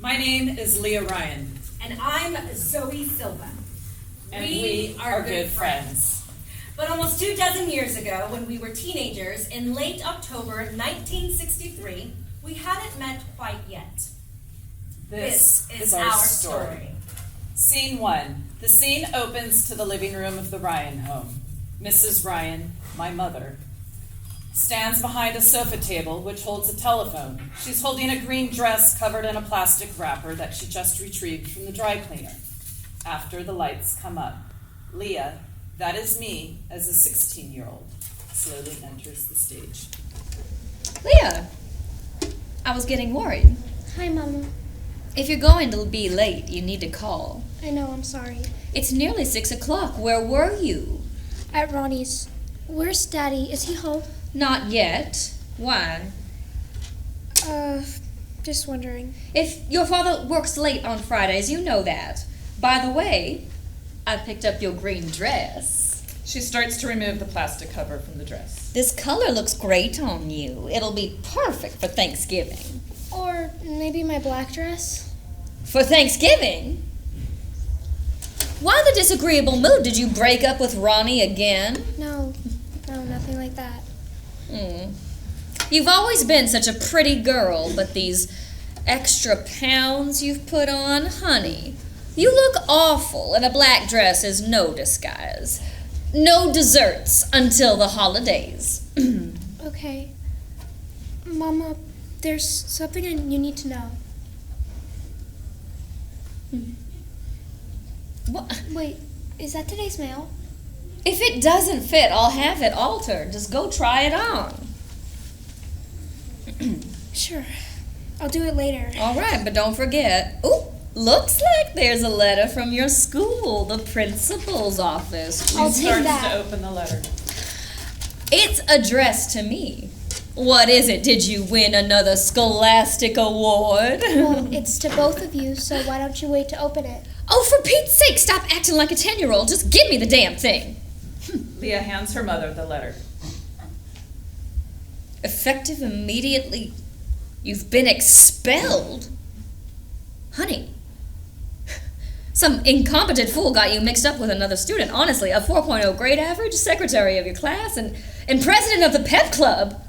My name is Leah Ryan. And I'm Zoe Silva. And we are good friends. But almost 24 years ago, when we were teenagers, in late October 1963, we hadn't met quite yet. This is our story. Scene 1. The scene opens to the living room of the Ryan home. Mrs. Ryan, my mother, stands behind a sofa table which holds a telephone. She's holding a green dress covered in a plastic wrapper that she just retrieved from the dry cleaner. After the lights come up, Leah, that is me, as a 16-year-old, slowly enters the stage. Leah, I was getting worried. Hi, Mama. If you're going to be late, you need to call. I know, I'm sorry. It's nearly 6 o'clock. Where were you? At Ronnie's. Where's Daddy? Is he home? Not yet. Why? Just wondering. If your father works late on Fridays, you know that. By the way, I picked up your green dress. She starts to remove the plastic cover from the dress. This color looks great on you. It'll be perfect for Thanksgiving. Or maybe my black dress? For Thanksgiving? Why the disagreeable mood? Did you break up with Ronnie again? No, nothing like that. You've always been such a pretty girl, but these extra pounds you've put on, honey, you look awful, and a black dress is no disguise. No desserts until the holidays. Okay. Mama, there's something you need to know. What? Wait, is that today's mail? If it doesn't fit, I'll have it altered. Just go try it on. Sure. I'll do it later. All right, but don't forget. Ooh, looks like there's a letter from your school, the principal's office. I'll She take starts that. to open the letter. It's addressed to me. What is it? Did you win another scholastic award? Well, it's to both of you, so why don't you wait to open it? Oh, for Pete's sake, stop acting like a 10-year-old. Just give me the damn thing. Leah hands her mother the letter. Effective immediately. You've been expelled. Honey, some incompetent fool got you mixed up with another student. Honestly, a 4.0 grade average, secretary of your class, and president of the pep club.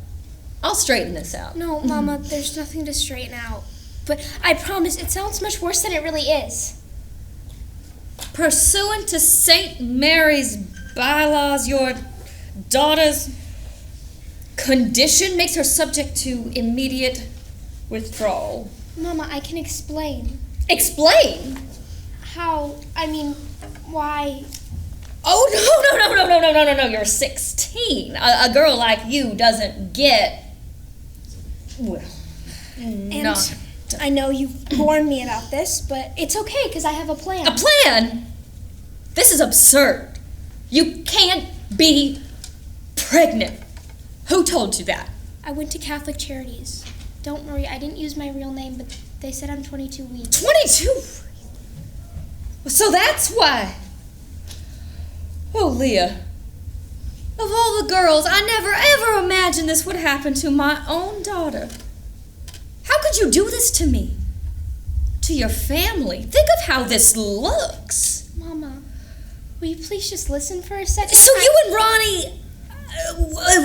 I'll straighten this out. No, Mama, there's nothing to straighten out. But I promise, it sounds much worse than it really is. Pursuant to St. Mary's bylaws, your daughter's condition makes her subject to immediate withdrawal. Mama, I can explain. Explain? Why? Oh, no, you're 16. A girl like you doesn't get, well, And not. I know you've warned me about this, but it's okay because I have a plan. A plan? This is absurd. You can't be pregnant. Who told you that? I went to Catholic Charities. Don't worry, I didn't use my real name, but they said I'm 22 weeks. 22? So that's why. Oh, Leah. Of all the girls, I never ever imagined this would happen to my own daughter. How could you do this to me? To your family? Think of how this looks. Mama, will you please just listen for a second? So you and Ronnie,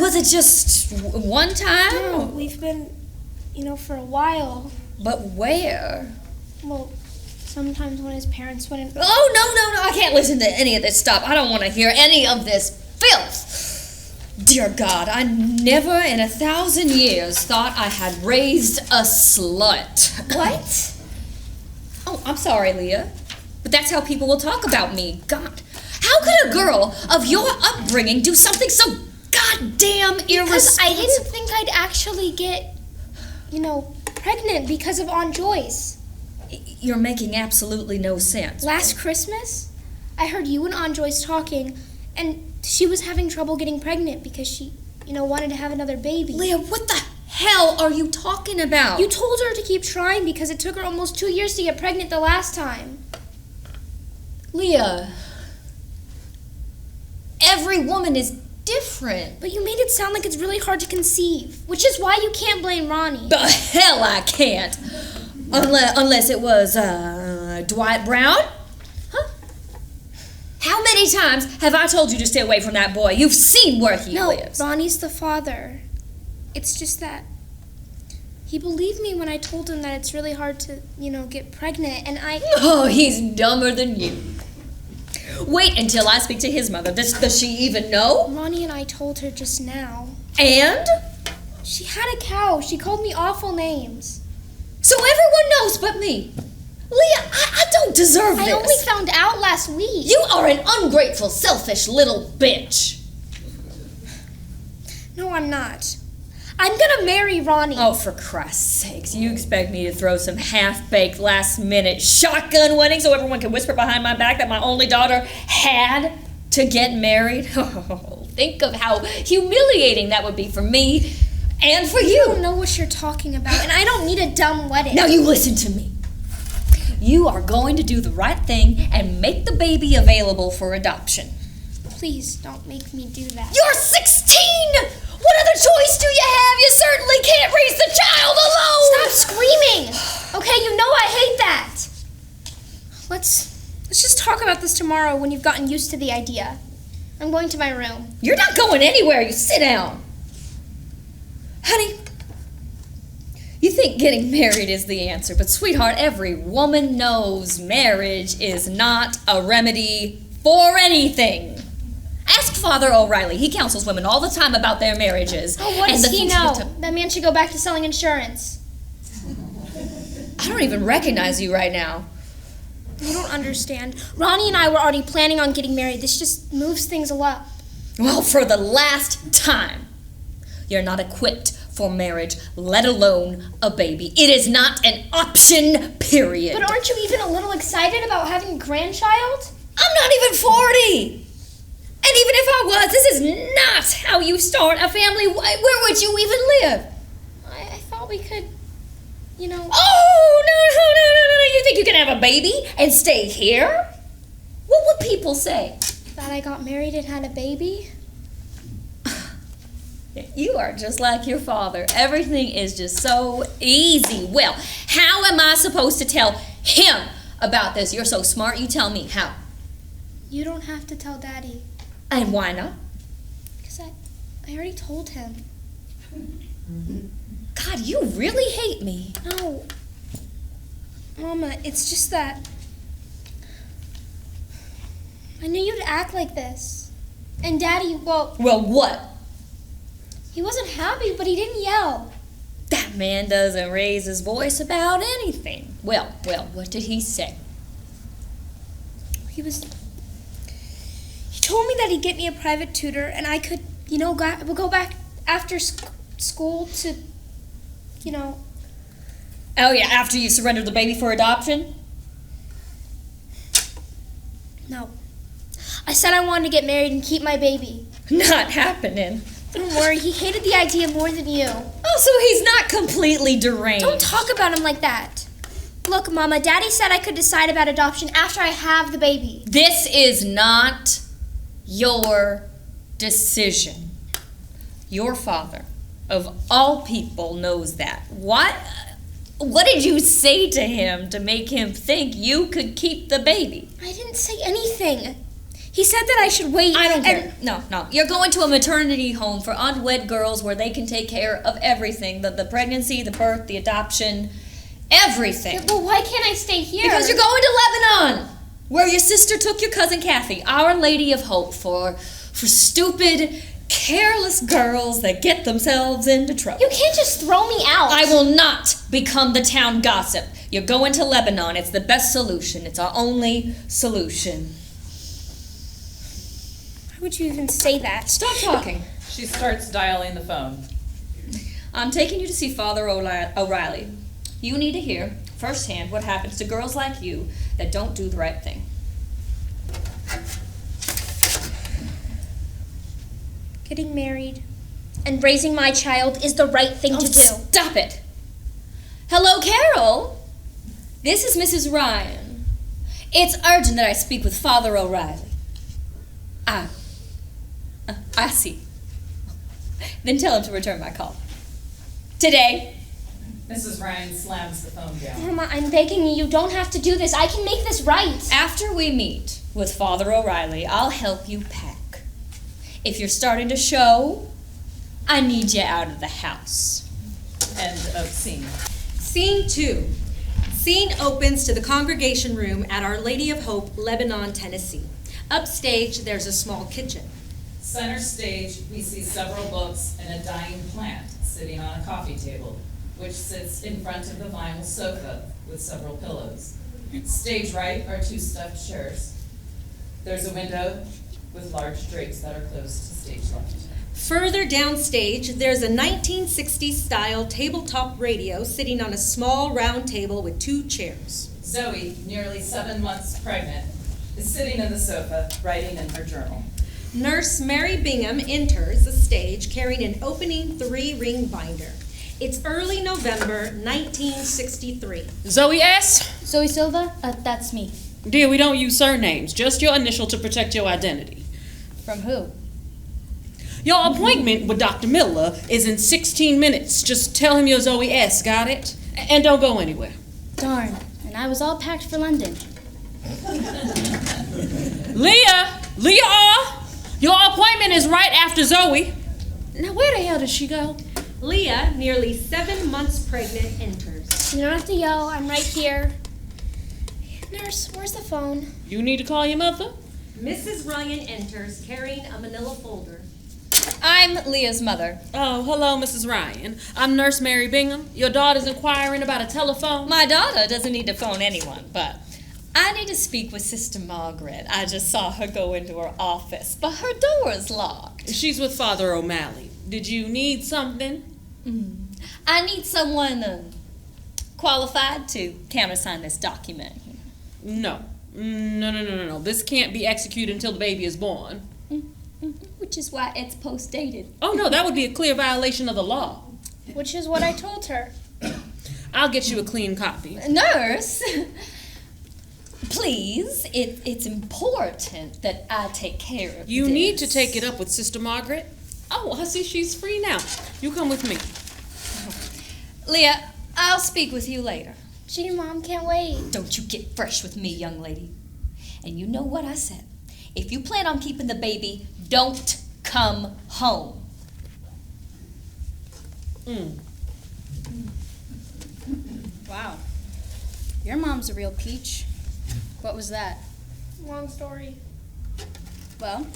was it just one time? No, we've been, for a while. But where? Well, sometimes when his parents went in... Oh, no, I can't listen to any of this stuff. I don't want to hear any of this filth. Dear God, I never in 1,000 years thought I had raised a slut. What? Oh, I'm sorry, Leah, but that's how people will talk about me. God, how could a girl of your upbringing do something so goddamn irresponsible? Because I didn't think I'd actually get, pregnant because of Aunt Joyce. You're making absolutely no sense. Last Christmas, I heard you and Aunt Joyce talking, and she was having trouble getting pregnant because she, wanted to have another baby. Leah, what the hell are you talking about? You told her to keep trying because it took her almost 2 years to get pregnant the last time. Leah, every woman is different. But you made it sound like it's really hard to conceive, which is why you can't blame Ronnie. The hell I can't. Unless it was, Dwight Brown? Huh? How many times have I told you to stay away from that boy? You've seen where he lives. No, Ronnie's the father. It's just that he believed me when I told him that it's really hard to, get pregnant, and I... Oh, he's dumber than you. Wait until I speak to his mother. Does she even know? Ronnie and I told her just now. And? She had a cow. She called me awful names. So everyone knows but me. Leah, I don't deserve this. I only found out last week. You are an ungrateful, selfish little bitch. No, I'm not. I'm gonna marry Ronnie. Oh, for Christ's sakes, you expect me to throw some half-baked, last-minute shotgun wedding so everyone can whisper behind my back that my only daughter had to get married? Oh, think of how humiliating that would be for me and for you. I don't know what you're talking about, and I don't need a dumb wedding. Now you listen to me. You are going to do the right thing and make the baby available for adoption. Please don't make me do that. You're 16! What other choice do you have? You certainly can't raise the child alone! Stop screaming! Okay, you know I hate that. Let's just talk about this tomorrow when you've gotten used to the idea. I'm going to my room. You're not going anywhere. You sit down. Honey, you think getting married is the answer, but sweetheart, every woman knows marriage is not a remedy for anything. Ask Father O'Reilly. He counsels women all the time about their marriages. Oh, what does he know? That man should go back to selling insurance. I don't even recognize you right now. You don't understand. Ronnie and I were already planning on getting married. This just moves things a lot. Well, for the last time, you're not equipped for marriage, let alone a baby. It is not an option, period. But aren't you even a little excited about having a grandchild? I'm not even 40. And even if I was, this is not how you start a family. Where would you even live? I thought we could, Oh, no. You think you can have a baby and stay here? What would people say? That I got married and had a baby? You are just like your father. Everything is just so easy. Well, how am I supposed to tell him about this? You're so smart, you tell me. How? You don't have to tell Daddy. And why not? Because I already told him. God, you really hate me. No. Mama, it's just that I knew you'd act like this. And Daddy, well, what? He wasn't happy, but he didn't yell. That man doesn't raise his voice about anything. Well, what did he say? He told me that he'd get me a private tutor and I could, we'll go back after school to, Oh yeah, after you surrendered the baby for adoption? No. I said I wanted to get married and keep my baby. Not happening. Don't worry, he hated the idea more than you. Oh, so he's not completely deranged. Don't talk about him like that. Look, Mama, Daddy said I could decide about adoption after I have the baby. This is not your decision. Your father, of all people, knows that. What did you say to him to make him think you could keep the baby? I didn't say anything. He said that I should wait. I don't care. No. You're going to a maternity home for unwed girls where they can take care of everything. The pregnancy, the birth, the adoption, everything. Yeah, but why can't I stay here? Because you're going to Lebanon, where your sister took your cousin Kathy, Our Lady of Hope, for stupid, careless girls that get themselves into trouble. You can't just throw me out. I will not become the town gossip. You're going to Lebanon. It's the best solution. It's our only solution. Why would you even say that? Stop talking. She starts dialing the phone. I'm taking you to see Father O'Reilly. You need to hear firsthand what happens to girls like you that don't do the right thing. Getting married and raising my child is the right thing to do. Stop it. Hello, Carol. This is Mrs. Ryan. It's urgent that I speak with Father O'Reilly. I see. Then tell him to return my call. Today. Mrs. Ryan slams the phone down. Mama, I'm begging you don't have to do this. I can make this right. After we meet with Father O'Reilly, I'll help you pack. If you're starting to show, I need you out of the house. End of scene. Scene 2. Scene opens to the congregation room at Our Lady of Hope, Lebanon, Tennessee. Upstage, there's a small kitchen. Center stage, we see several books and a dying plant sitting on a coffee table, which sits in front of the vinyl sofa with several pillows. Stage right are 2 stuffed chairs. There's a window with large drapes that are closed to stage left. Further downstage, there's a 1960s-style tabletop radio sitting on a small round table with 2 chairs. Zoe, nearly 7 months pregnant, is sitting in the sofa writing in her journal. Nurse Mary Bingham enters the stage carrying an opening 3-ring binder. It's early November 1963. Zoe S. Zoe Silva, that's me. Dear, we don't use surnames, just your initial to protect your identity. From who? Your appointment with Dr. Miller is in 16 minutes. Just tell him you're Zoe S, got it? And don't go anywhere. Darn, and I was all packed for London. Leah R., your appointment is right after Zoe. Now, where the hell did she go? Leah, nearly 7 months pregnant, enters. You don't have to yell, I'm right here. Nurse, where's the phone? You need to call your mother? Mrs. Ryan enters carrying a manila folder. I'm Leah's mother. Oh, hello, Mrs. Ryan. I'm Nurse Mary Bingham. Your daughter's inquiring about a telephone. My daughter doesn't need to phone anyone, but I need to speak with Sister Margaret. I just saw her go into her office, but her door is locked. She's with Father O'Malley. Did you need something? I need someone qualified to countersign this document. No. No. This can't be executed until the baby is born. Which is why it's post-dated. Oh, no, that would be a clear violation of the law. Which is what I told her. I'll get you a clean copy. Nurse, please, it's important that I take care of You this. need to take it up with Sister Margaret. Oh, I see she's free now. You come with me. Leah, I'll speak with you later. Gee, Mom, can't wait. Don't you get fresh with me, young lady. And you know what I said. If you plan on keeping the baby, don't come home. Wow. Your mom's a real peach. What was that? Long story. Well,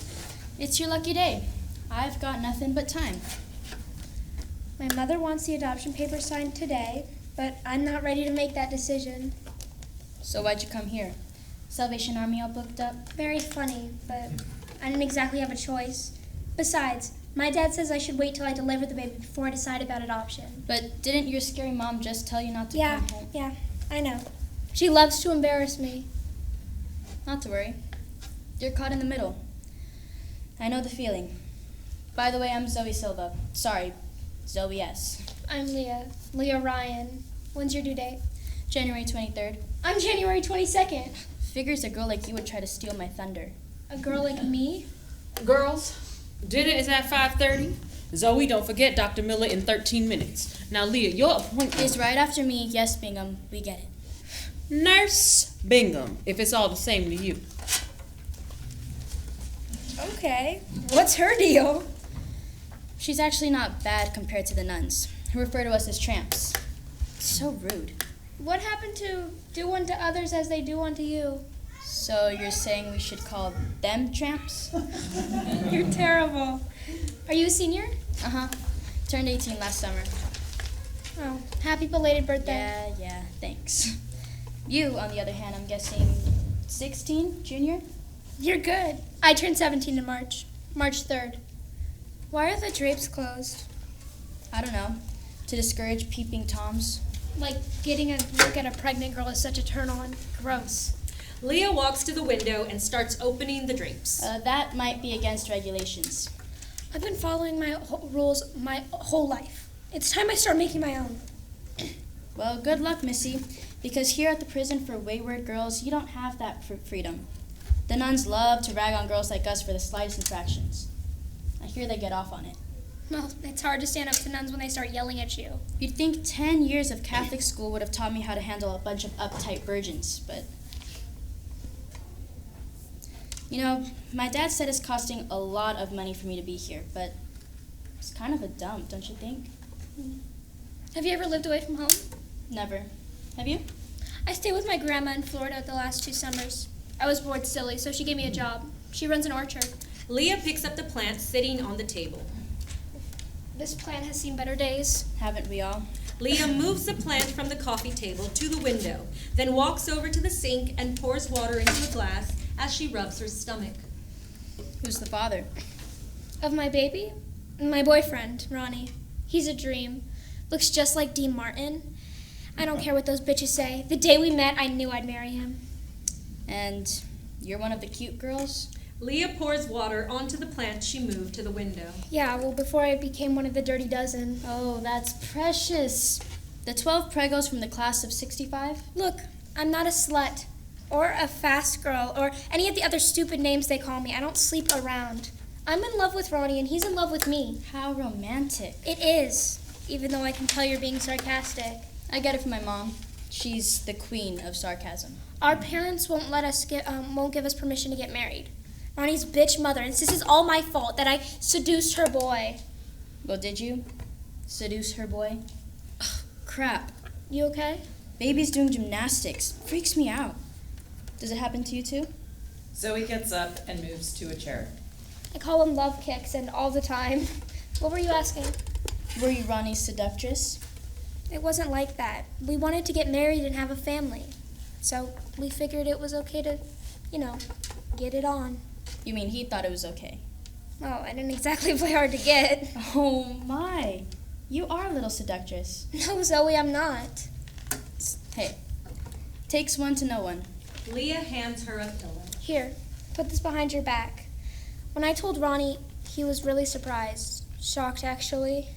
it's your lucky day. I've got nothing but time. My mother wants the adoption papers signed today, but I'm not ready to make that decision. So why'd you come here? Salvation Army all booked up? Very funny, but I didn't exactly have a choice. Besides, my dad says I should wait till I deliver the baby before I decide about adoption. But didn't your scary mom just tell you not to come home? Yeah, I know. She loves to embarrass me. Not to worry. You're caught in the middle. I know the feeling. By the way, I'm Zoe Silva. Sorry, Zoe S. I'm Leah Ryan. When's your due date? January 23rd. I'm January 22nd. Figures a girl like you would try to steal my thunder. A girl like me? Girls, dinner is at 5:30. Zoe, don't forget Dr. Miller in 13 minutes. Now, Leah, your appointment Is right after me. Yes, Bingham. We get it. Nurse Bingham, if it's all the same to you. Okay. What's her deal? She's actually not bad compared to the nuns, who refer to us as tramps. So rude. What happened to do unto others as they do unto you? So you're saying we should call them tramps? You're terrible. Are you a senior? Uh-huh. Turned 18 last summer. Oh, happy belated birthday. Yeah, thanks. You, on the other hand, I'm guessing 16, junior? You're good. I turned 17 in March 3rd. Why are the drapes closed? I don't know. To discourage peeping toms? Like getting a look at a pregnant girl is such a turn on. Gross. Leah walks to the window and starts opening the drapes. That might be against regulations. I've been following my rules my whole life. It's time I start making my own. Well, good luck, Missy, because here at the prison for wayward girls, you don't have that freedom. The nuns love to rag on girls like us for the slightest infractions. I hear they get off on it. Well, it's hard to stand up to nuns when they start yelling at you. You'd think 10 years of Catholic school would have taught me how to handle a bunch of uptight virgins, but... You know, my dad said it's costing a lot of money for me to be here, but it's kind of a dump, don't you think? Have you ever lived away from home? Never. Have you? I stayed with my grandma in Florida the last 2 summers. I was bored silly, so she gave me a job. She runs an orchard. Leah picks up the plant sitting on the table. This plant has seen better days. Haven't we all? Leah moves the plant from the coffee table to the window, then walks over to the sink and pours water into a glass as she rubs her stomach. Who's the father? Of my baby? My boyfriend, Ronnie. He's a dream. Looks just like Dean Martin. I don't care what those bitches say. The day we met, I knew I'd marry him. And you're one of the cute girls? Leah pours water onto the plant she moved to the window. Yeah, well, before I became one of the dirty dozen. Oh, that's precious. The 12 pregos from the class of 65? Look, I'm not a slut. Or a fast girl. Or any of the other stupid names they call me. I don't sleep around. I'm in love with Ronnie, and he's in love with me. How romantic. It is, even though I can tell you're being sarcastic. I get it from my mom. She's the queen of sarcasm. Our parents won't give us permission to get married. Ronnie's bitch mother insists it's all my fault that I seduced her boy. Well, did you seduce her boy? Ugh, crap. You okay? Baby's doing gymnastics. Freaks me out. Does it happen to you too? Zoe gets up and moves to a chair. I call them love kicks and all the time. What were you asking? Were you Ronnie's seductress? It wasn't like that. We wanted to get married and have a family. So we figured it was okay to, get it on. You mean he thought it was okay? Well, I didn't exactly play hard to get. Oh my. You are a little seductress. No, Zoe, I'm not. Hey, takes one to know one. Leah hands her a pillow. Here, put this behind your back. When I told Ronnie, he was really surprised. Shocked, actually.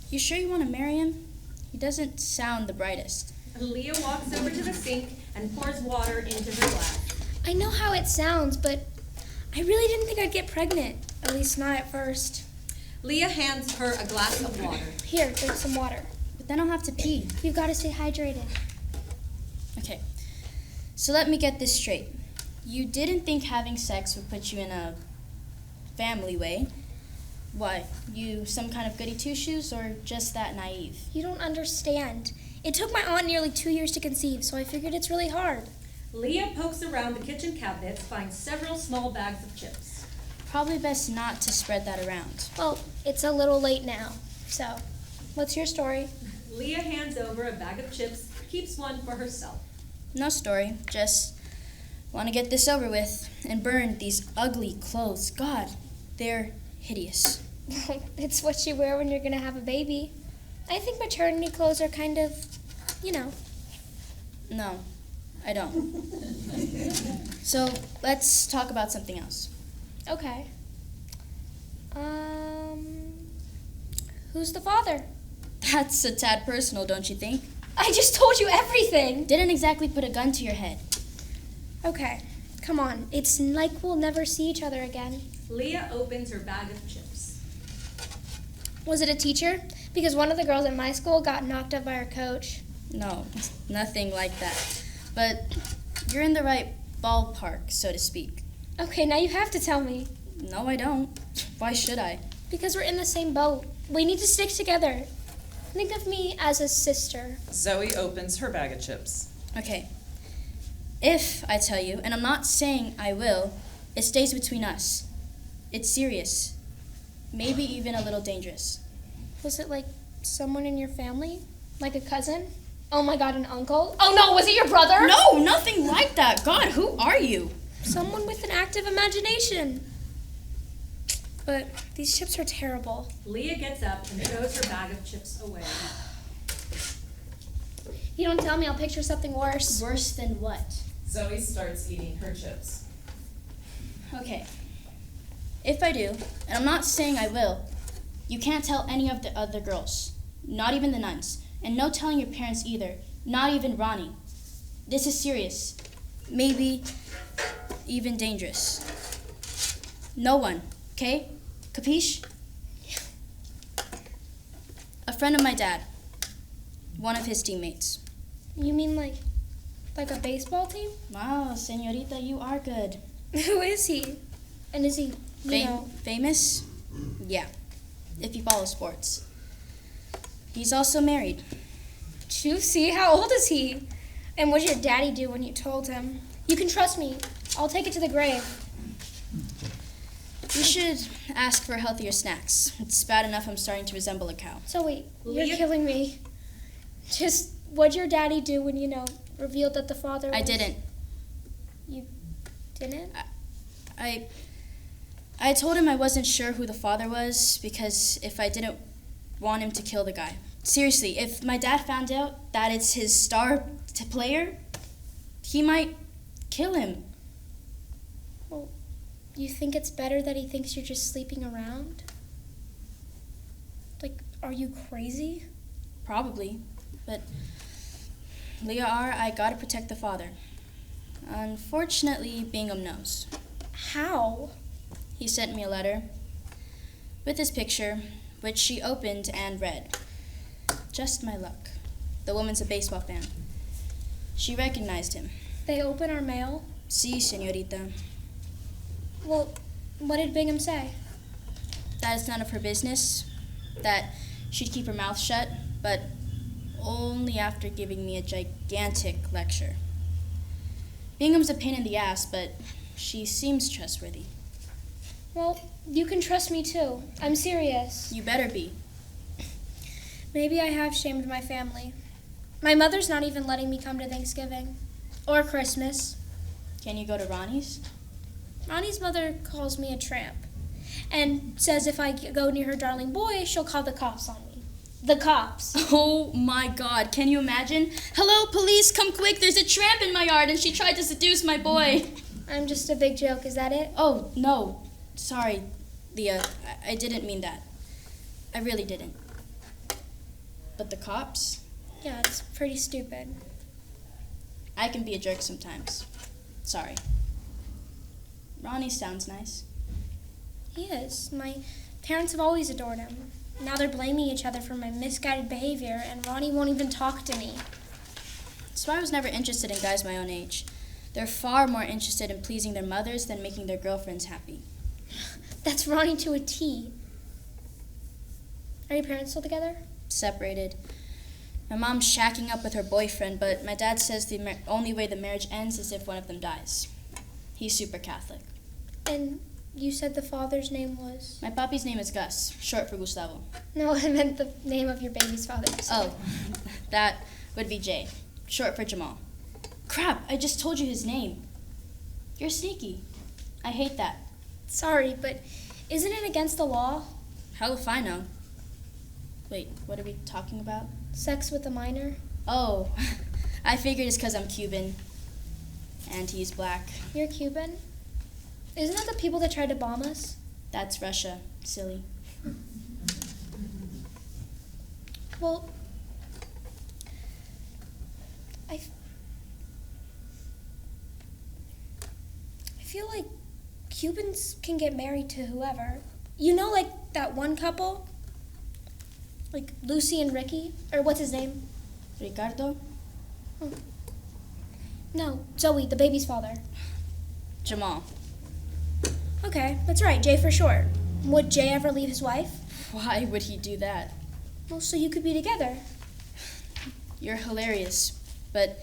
You sure you want to marry him? He doesn't sound the brightest. Leah walks over to the sink and pours water into her glass. I know how it sounds, but I really didn't think I'd get pregnant. At least not at first. Leah hands her a glass of water. Here, drink some water. But then I'll have to pee. You've got to stay hydrated. Okay, so let me get this straight. You didn't think having sex would put you in a family way. Why? You some kind of goody two-shoes or just that naive? You don't understand. It took my aunt nearly 2 years to conceive, so I figured it's really hard. Leah pokes around the kitchen cabinets, finds several small bags of chips. Probably best not to spread that around. Well, it's a little late now. So, what's your story? Leah hands over a bag of chips, keeps one for herself. No story, just want to get this over with and burn these ugly clothes. God, they're hideous. It's what you wear when you're going to have a baby. I think maternity clothes are kind of, No, I don't. So let's talk about something else. Okay. Who's the father? That's a tad personal, don't you think? I just told you everything. Didn't exactly put a gun to your head. Okay, come on. It's like we'll never see each other again. Leah opens her bag of chips. Was it a teacher? Because one of the girls at my school got knocked up by her coach. No, nothing like that. But you're in the right ballpark, so to speak. Okay, now you have to tell me. No, I don't. Why should I? Because we're in the same boat. We need to stick together. Think of me as a sister. Zoe opens her bag of chips. Okay. If I tell you, and I'm not saying I will, it stays between us. It's serious. Maybe even a little dangerous. Was it like someone in your family? Like a cousin? Oh my God, an uncle? Oh no, was it your brother? No, nothing like that. God, who are you? Someone with an active imagination. But these chips are terrible. Leah gets up and throws her bag of chips away. If you don't tell me, I'll picture something worse. Worse than what? Zoe starts eating her chips. Okay. If I do, and I'm not saying I will, you can't tell any of the other girls. Not even the nuns. And no telling your parents either. Not even Ronnie. This is serious. Maybe even dangerous. No one, okay? Capiche? A friend of my dad. One of his teammates. You mean like a baseball team? Wow, señorita, you are good. Who is he? And is he, Famous? Yeah, if you follow sports. He's also married. Juicy? How old is he? And what did your daddy do when you told him? You can trust me. I'll take it to the grave. You should ask for healthier snacks. It's bad enough I'm starting to resemble a cow. So wait, you're killing me. Just what'd your daddy do when, revealed that the father was... I didn't. You didn't? I told him I wasn't sure who the father was because if I didn't want him to kill the guy. Seriously, if my dad found out that it's his star player, he might kill him. Well, you think it's better that he thinks you're just sleeping around? Like, are you crazy? Probably, but Leah R., I gotta protect the father. Unfortunately, Bingham knows. How? He sent me a letter with his picture, which she opened and read. Just my luck. The woman's a baseball fan. She recognized him. They open our mail? Si, señorita. Well, what did Bingham say? That it's none of her business, that she'd keep her mouth shut, but only after giving me a gigantic lecture. Bingham's a pain in the ass, but she seems trustworthy. Well, you can trust me too. I'm serious. You better be. Maybe I have shamed my family. My mother's not even letting me come to Thanksgiving. Or Christmas. Can you go to Ronnie's? Ronnie's mother calls me a tramp. And says if I go near her darling boy, she'll call the cops on me. The cops. Oh my God, can you imagine? Hello, police, come quick, there's a tramp in my yard and she tried to seduce my boy. I'm just a big joke, is that it? Oh, no. Sorry, Leah, I didn't mean that. I really didn't. But the cops? Yeah, it's pretty stupid. I can be a jerk sometimes. Sorry. Ronnie sounds nice. He is. My parents have always adored him. Now they're blaming each other for my misguided behavior, and Ronnie won't even talk to me. That's why I was never interested in guys my own age. They're far more interested in pleasing their mothers than making their girlfriends happy. That's Ronnie to a T. Are your parents still together? Separated. My mom's shacking up with her boyfriend, but my dad says the only way the marriage ends is if one of them dies. He's super Catholic. And you said the father's name was? My papi's name is Gus, short for Gustavo. No, I meant the name of your baby's father. Oh, that would be Jay, short for Jamal. Crap, I just told you his name. You're sneaky. I hate that. Sorry, but isn't it against the law? Hell if I know. Wait, what are we talking about? Sex with a minor? Oh, I figured it's because I'm Cuban. And he's black. You're Cuban? Isn't that the people that tried to bomb us? That's Russia, silly. Well, I feel like Cubans can get married to whoever. You know, like that one couple? Like Lucy and Ricky? Or what's his name? Ricardo? No, Zoe, the baby's father. Jamal. Okay, that's right, Jay for short. Would Jay ever leave his wife? Why would he do that? Well, so you could be together. You're hilarious. But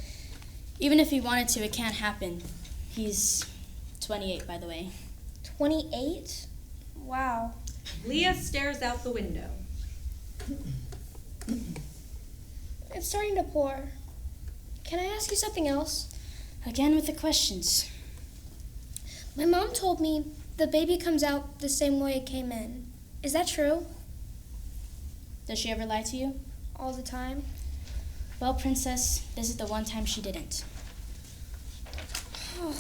even if he wanted to, it can't happen. He's 28, by the way. 28? Wow. Leah stares out the window. It's starting to pour. Can I ask you something else? Again with the questions. My mom told me the baby comes out the same way it came in. Is that true? Does she ever lie to you? All the time? Well, Princess, this is the one time she didn't. Oh,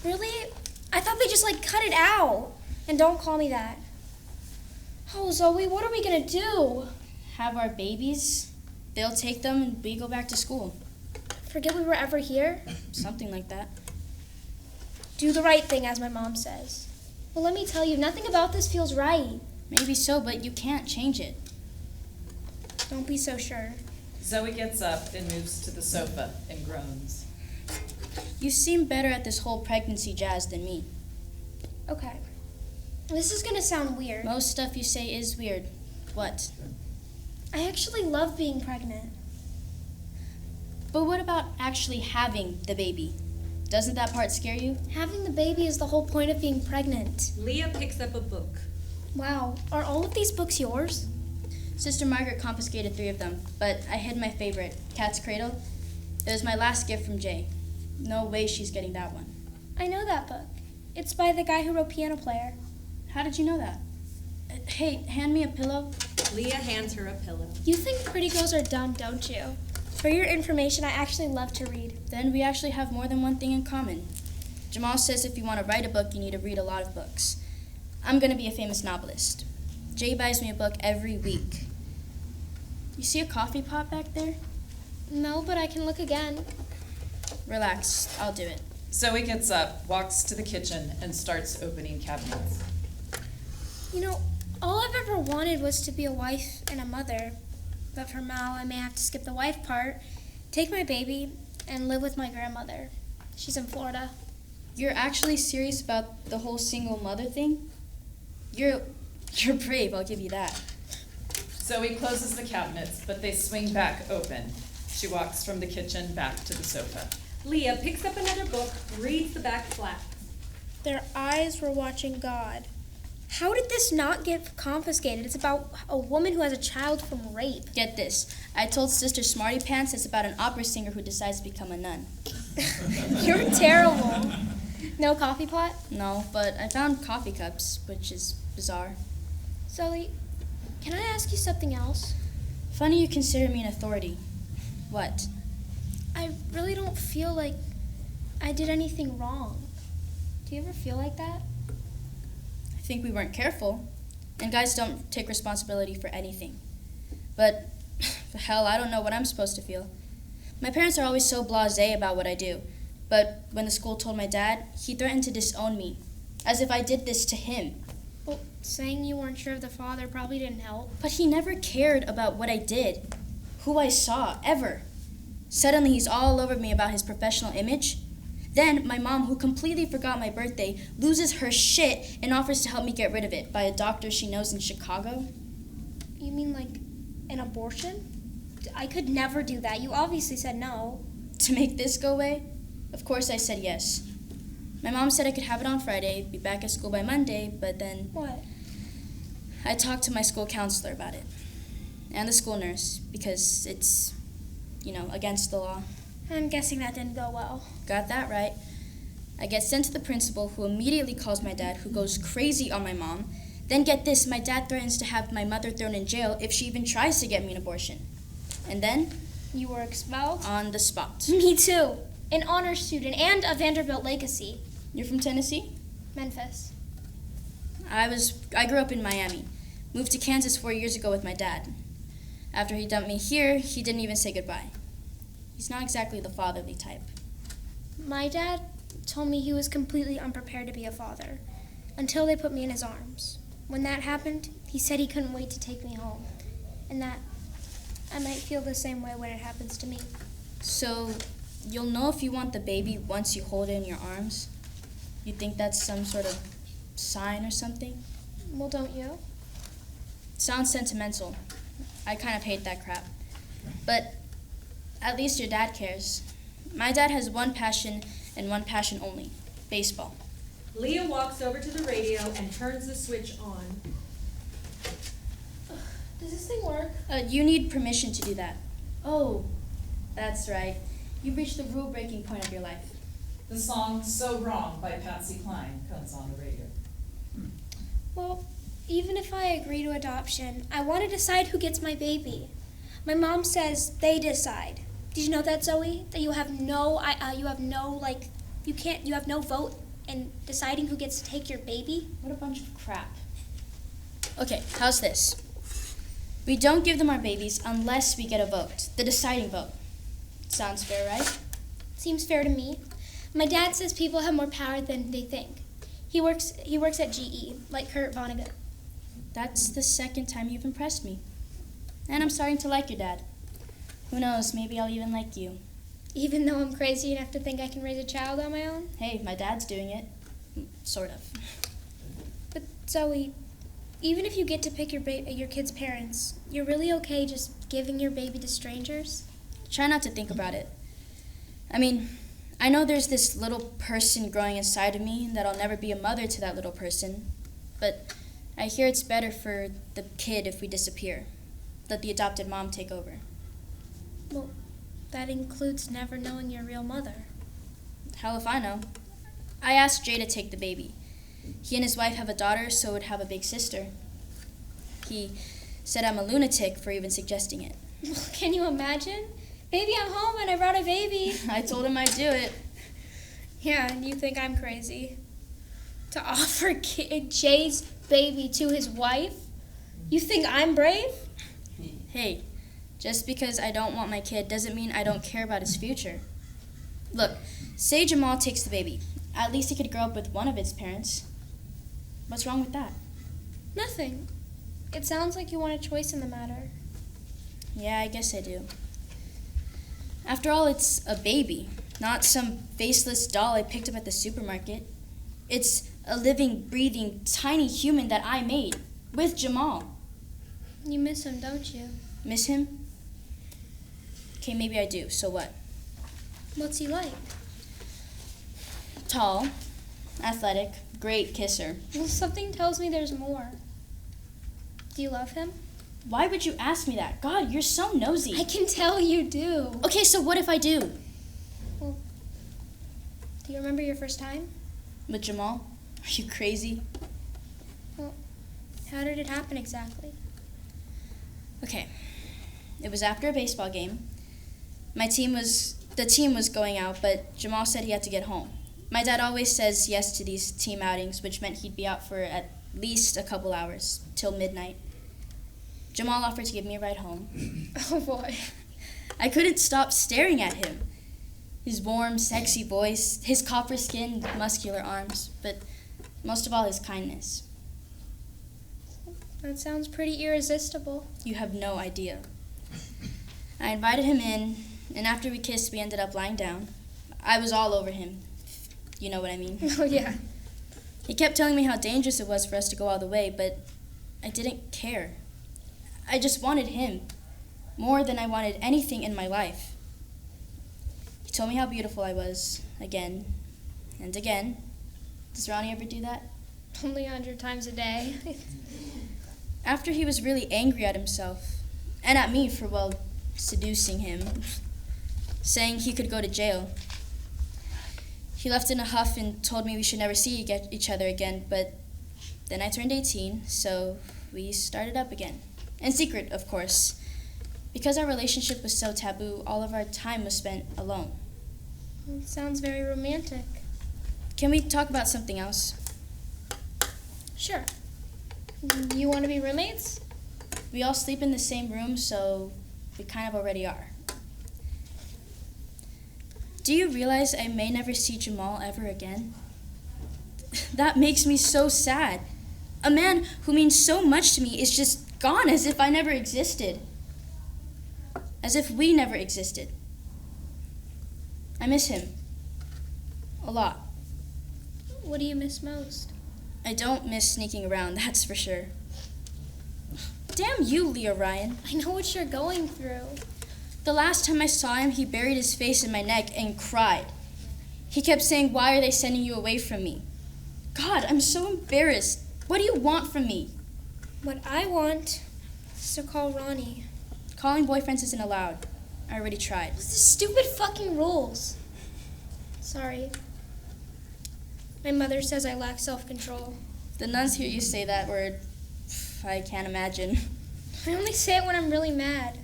really? I thought they just cut it out. And don't call me that. Oh, Zoe, what are we gonna do? Have our babies. They'll take them and we go back to school. Forget we were ever here? Something like that. Do the right thing, as my mom says. Well, let me tell you, nothing about this feels right. Maybe so, but you can't change it. Don't be so sure. Zoe gets up and moves to the sofa and groans. You seem better at this whole pregnancy jazz than me. Okay. This is gonna sound weird. Most stuff you say is weird. What? I actually love being pregnant. But what about actually having the baby? Doesn't that part scare you? Having the baby is the whole point of being pregnant. Leah picks up a book. Wow, are all of these books yours? Sister Margaret confiscated 3 of them, but I hid my favorite, Cat's Cradle. It was my last gift from Jay. No way she's getting that one. I know that book. It's by the guy who wrote Piano Player. How did you know that? Hey, hand me a pillow. Leah hands her a pillow. You think pretty girls are dumb, don't you? For your information, I actually love to read. Then we actually have more than one thing in common. Jamal says if you want to write a book, you need to read a lot of books. I'm going to be a famous novelist. Jay buys me a book every week. You see a coffee pot back there? No, but I can look again. Relax, I'll do it. Zoe gets up, walks to the kitchen, and starts opening cabinets. You know, all I've ever wanted was to be a wife and a mother. But for now, I may have to skip the wife part, take my baby, and live with my grandmother. She's in Florida. You're actually serious about the whole single mother thing? You're brave, I'll give you that. Zoe closes the cabinets, but they swing back open. She walks from the kitchen back to the sofa. Leah picks up another book, reads the back flap. Their eyes were watching God. How did this not get confiscated? It's about a woman who has a child from rape. Get this. I told Sister Smarty Pants it's about an opera singer who decides to become a nun. You're terrible. No coffee pot? No, but I found coffee cups, which is bizarre. Zoe, can I ask you something else? Funny you consider me an authority. What? I really don't feel like I did anything wrong. Do you ever feel like that? I think we weren't careful, and guys don't take responsibility for anything. But, hell, I don't know what I'm supposed to feel. My parents are always so blasé about what I do, but when the school told my dad, he threatened to disown me, as if I did this to him. Well, saying you weren't sure of the father probably didn't help. But he never cared about what I did, who I saw, ever. Suddenly he's all over me about his professional image. Then my mom, who completely forgot my birthday, loses her shit and offers to help me get rid of it by a doctor she knows in Chicago. You mean like an abortion? I could never do that. You obviously said no. To make this go away? Of course I said yes. My mom said I could have it on Friday, be back at school by Monday, but then... What? I talked to my school counselor about it. And the school nurse, because it's, against the law. I'm guessing that didn't go well. Got that right. I get sent to the principal, who immediately calls my dad, who goes crazy on my mom. Then get this, my dad threatens to have my mother thrown in jail if she even tries to get me an abortion. And then? You were expelled? On the spot. Me too. An honor student and a Vanderbilt legacy. You're from Tennessee? Memphis. I grew up in Miami. Moved to Kansas 4 years ago with my dad. After he dumped me here, he didn't even say goodbye. He's not exactly the fatherly type. My dad told me he was completely unprepared to be a father until they put me in his arms. When that happened, he said he couldn't wait to take me home, and that I might feel the same way when it happens to me. So, you'll know if you want the baby once you hold it in your arms? You think that's some sort of sign or something? Well, don't you? Sounds sentimental. I kind of hate that crap. But at least your dad cares. My dad has one passion and one passion only: baseball. Leah walks over to the radio and turns the switch on. Does this thing work? You need permission to do that. Oh, that's right. You've reached the rule-breaking point of your life. The song So Wrong by Patsy Cline comes on the radio. Well, even if I agree to adoption, I want to decide who gets my baby. My mom says they decide. Did you know that, Zoe? That you have no vote in deciding who gets to take your baby? What a bunch of crap. Okay, how's this? We don't give them our babies unless we get a vote, the deciding vote. Sounds fair, right? Seems fair to me. My dad says people have more power than they think. He works at GE, like Kurt Vonnegut. That's the second time you've impressed me. And I'm starting to like your dad. Who knows, maybe I'll even like you. Even though I'm crazy enough to think I can raise a child on my own? Hey, my dad's doing it. Sort of. But Zoe, even if you get to pick your kid's parents, you're really okay just giving your baby to strangers? Try not to think about it. I mean, I know there's this little person growing inside of me that I'll never be a mother to that little person, but I hear it's better for the kid if we disappear. Let the adopted mom take over. Well, that includes never knowing your real mother. Hell if I know. I asked Jay to take the baby. He and his wife have a daughter, so would have a big sister. He said I'm a lunatic for even suggesting it. Well, can you imagine? Baby, I'm home and I brought a baby. I told him I'd do it. Yeah, and you think I'm crazy? To offer Jay's baby to his wife? You think I'm brave? Hey, just because I don't want my kid doesn't mean I don't care about his future. Look, say Jamal takes the baby. At least he could grow up with one of its parents. What's wrong with that? Nothing. It sounds like you want a choice in the matter. Yeah, I guess I do. After all, it's a baby, not some faceless doll I picked up at the supermarket. It's a living, breathing, tiny human that I made, with Jamal. You miss him, don't you? Miss him? Okay, maybe I do. So what? What's he like? Tall, athletic, great kisser. Well, something tells me there's more. Do you love him? Why would you ask me that? God, you're so nosy. I can tell you do. Okay, so what if I do? Well, do you remember your first time? With Jamal? Are you crazy? Well, how did it happen exactly? Okay. It was after a baseball game. The team was going out, but Jamal said he had to get home. My dad always says yes to these team outings, which meant he'd be out for at least a couple hours, till midnight. Jamal offered to give me a ride home. Oh, boy. I couldn't stop staring at him. His warm, sexy voice, his copper-skinned, muscular arms, but most of all, his kindness. That sounds pretty irresistible. You have no idea. I invited him in, and after we kissed, we ended up lying down. I was all over him. You know what I mean? Oh, yeah. He kept telling me how dangerous it was for us to go all the way, but I didn't care. I just wanted him, more than I wanted anything in my life. He told me how beautiful I was, again and again. Does Ronnie ever do that? Only 100 times a day. After he was really angry at himself, and at me for, well, seducing him, saying he could go to jail. He left in a huff and told me we should never see each other again, but then I turned 18, so we started up again. In secret, of course. Because our relationship was so taboo, all of our time was spent alone. It sounds very romantic. Can we talk about something else? Sure. You want to be roommates? We all sleep in the same room, so we kind of already are. Do you realize I may never see Jamal ever again? That makes me so sad. A man who means so much to me is just gone, as if I never existed. As if we never existed. I miss him. A lot. What do you miss most? I don't miss sneaking around, that's for sure. Damn you, Leah Ryan. I know what you're going through. The last time I saw him, he buried his face in my neck and cried. He kept saying, "Why are they sending you away from me?" God, I'm so embarrassed. What do you want from me? What I want is to call Ronnie. Calling boyfriends isn't allowed. I already tried. What's the stupid fucking rules? Sorry. My mother says I lack self-control. The nuns hear you say that word. I can't imagine. I only say it when I'm really mad.